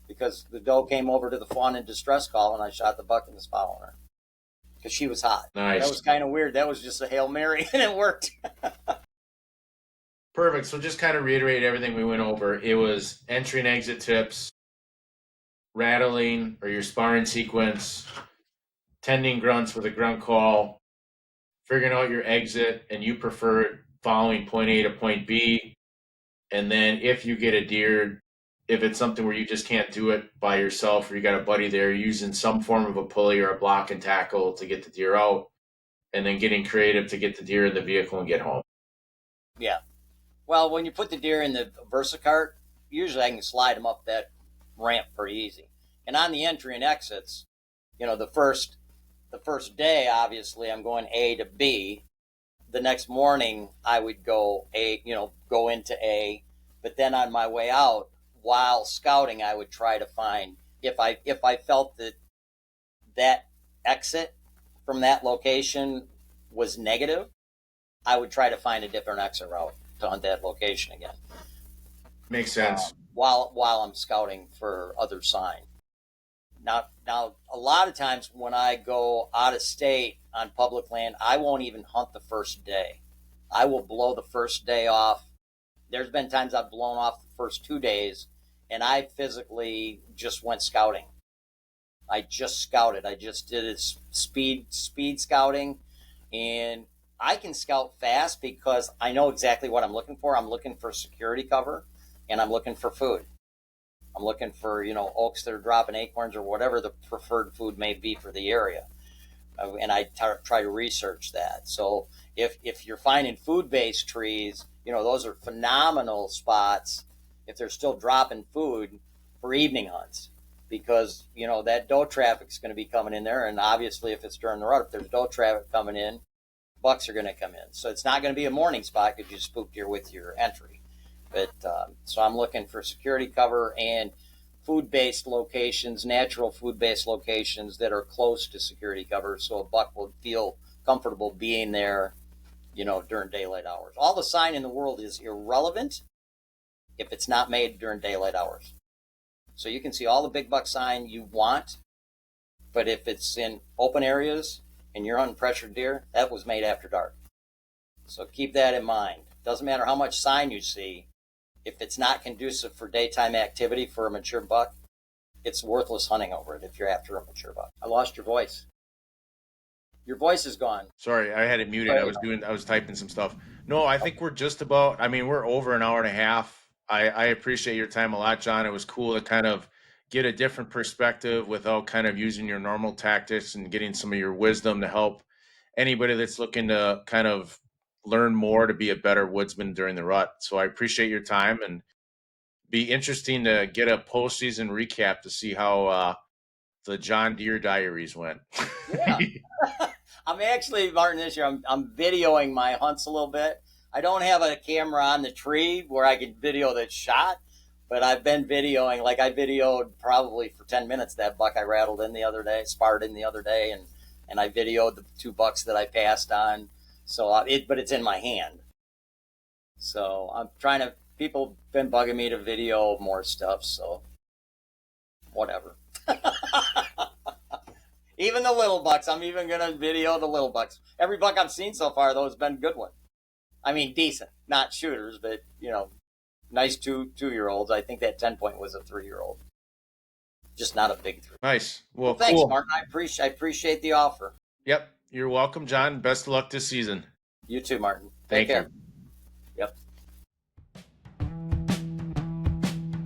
Because the doe came over to the fawn in distress call. And I shot the buck and was following her. Because she was hot. Nice. That was kind of weird. That was just a Hail Mary, and it worked. Perfect. So just kind of reiterate everything we went over. It was entry and exit tips, rattling or your sparring sequence, tending grunts with a grunt call, figuring out your exit, and you prefer following point A to point B. And then if you get a deer, if it's something where you just can't do it by yourself or you got a buddy there, using some form of a pulley or a block and tackle to get the deer out, and then getting creative to get the deer in the vehicle and get home. Yeah. Well, when you put the deer in the VersaCart, usually I can slide them up that ramp pretty easy. And on the entry and exits, the first day, obviously, I'm going A to B. The next morning, I would go into A. But then on my way out, while scouting, I would try to find, if I felt that exit from that location was negative, I would try to find a different exit route to hunt that location again. Makes sense. While I'm scouting for other sign. Now, a lot of times when I go out of state on public land, I won't even hunt the first day. I will blow the first day off. There's been times I've blown off the first 2 days, and I physically just went scouting. I just scouted. I just did it speed scouting, and I can scout fast because I know exactly what I'm looking for. I'm looking for security cover, and I'm looking for food. I'm looking for, oaks that are dropping acorns or whatever the preferred food may be for the area. And I try to research that. So if you're finding food-based trees, those are phenomenal spots if they're still dropping food for evening hunts, because, that doe traffic is going to be coming in there. And obviously if it's during the rut, if there's doe traffic coming in, bucks are going to come in. So it's not going to be a morning spot because you spooked here with your entry. But so I'm looking for security cover and food-based locations, natural food-based locations that are close to security cover, so a buck will feel comfortable being there, during daylight hours. All the sign in the world is irrelevant if it's not made during daylight hours. So you can see all the big buck sign you want, But if it's in open areas and you're hunting pressured deer, that was made after dark. So keep that in mind. Doesn't matter how much sign you see. If it's not conducive for daytime activity for a mature buck, it's worthless hunting over it if you're after a mature buck. I lost your voice. Your voice is gone. Sorry, I had it muted. I was typing some stuff. No, I think we're just about, we're over an hour and a half. I appreciate your time a lot, John. It was cool to kind of get a different perspective without kind of using your normal tactics and getting some of your wisdom to help anybody that's looking to kind of learn more to be a better woodsman during the rut. So I appreciate your time, and be interesting to get a postseason recap to see how the John Deere Diaries went. Yeah. I'm actually, Martin, this year, I'm videoing my hunts a little bit. I don't have a camera on the tree where I can video the shot, but I've been videoing. Like, I videoed probably for 10 minutes that buck I rattled in the other day, sparred in the other day, and I videoed the 2 bucks that I passed on. So but it's in my hand. So I'm trying to, people been bugging me to video more stuff, so whatever. Even the little bucks, I'm even going to video the little bucks. Every buck I've seen so far, though, has been a good one. I mean, decent. Not shooters, but, nice two-year-olds. I think that 10-point was a 3-year-old. Just not a big 3. Nice. Well, thanks, cool. Martin. I appreciate the offer. Yep. You're welcome, John. Best of luck this season. You too, Martin. Thank Take care. you. Yep.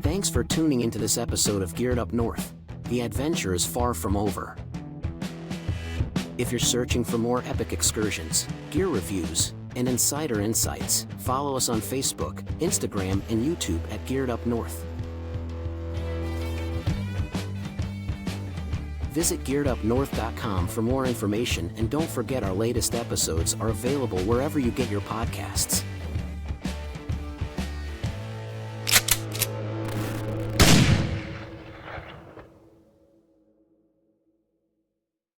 Thanks for tuning into this episode of Geared Up North. The adventure is far from over. If you're searching for more epic excursions, gear reviews, and insider insights, follow us on Facebook, Instagram, and YouTube at Geared Up North. Visit gearedupnorth.com for more information, and don't forget our latest episodes are available wherever you get your podcasts.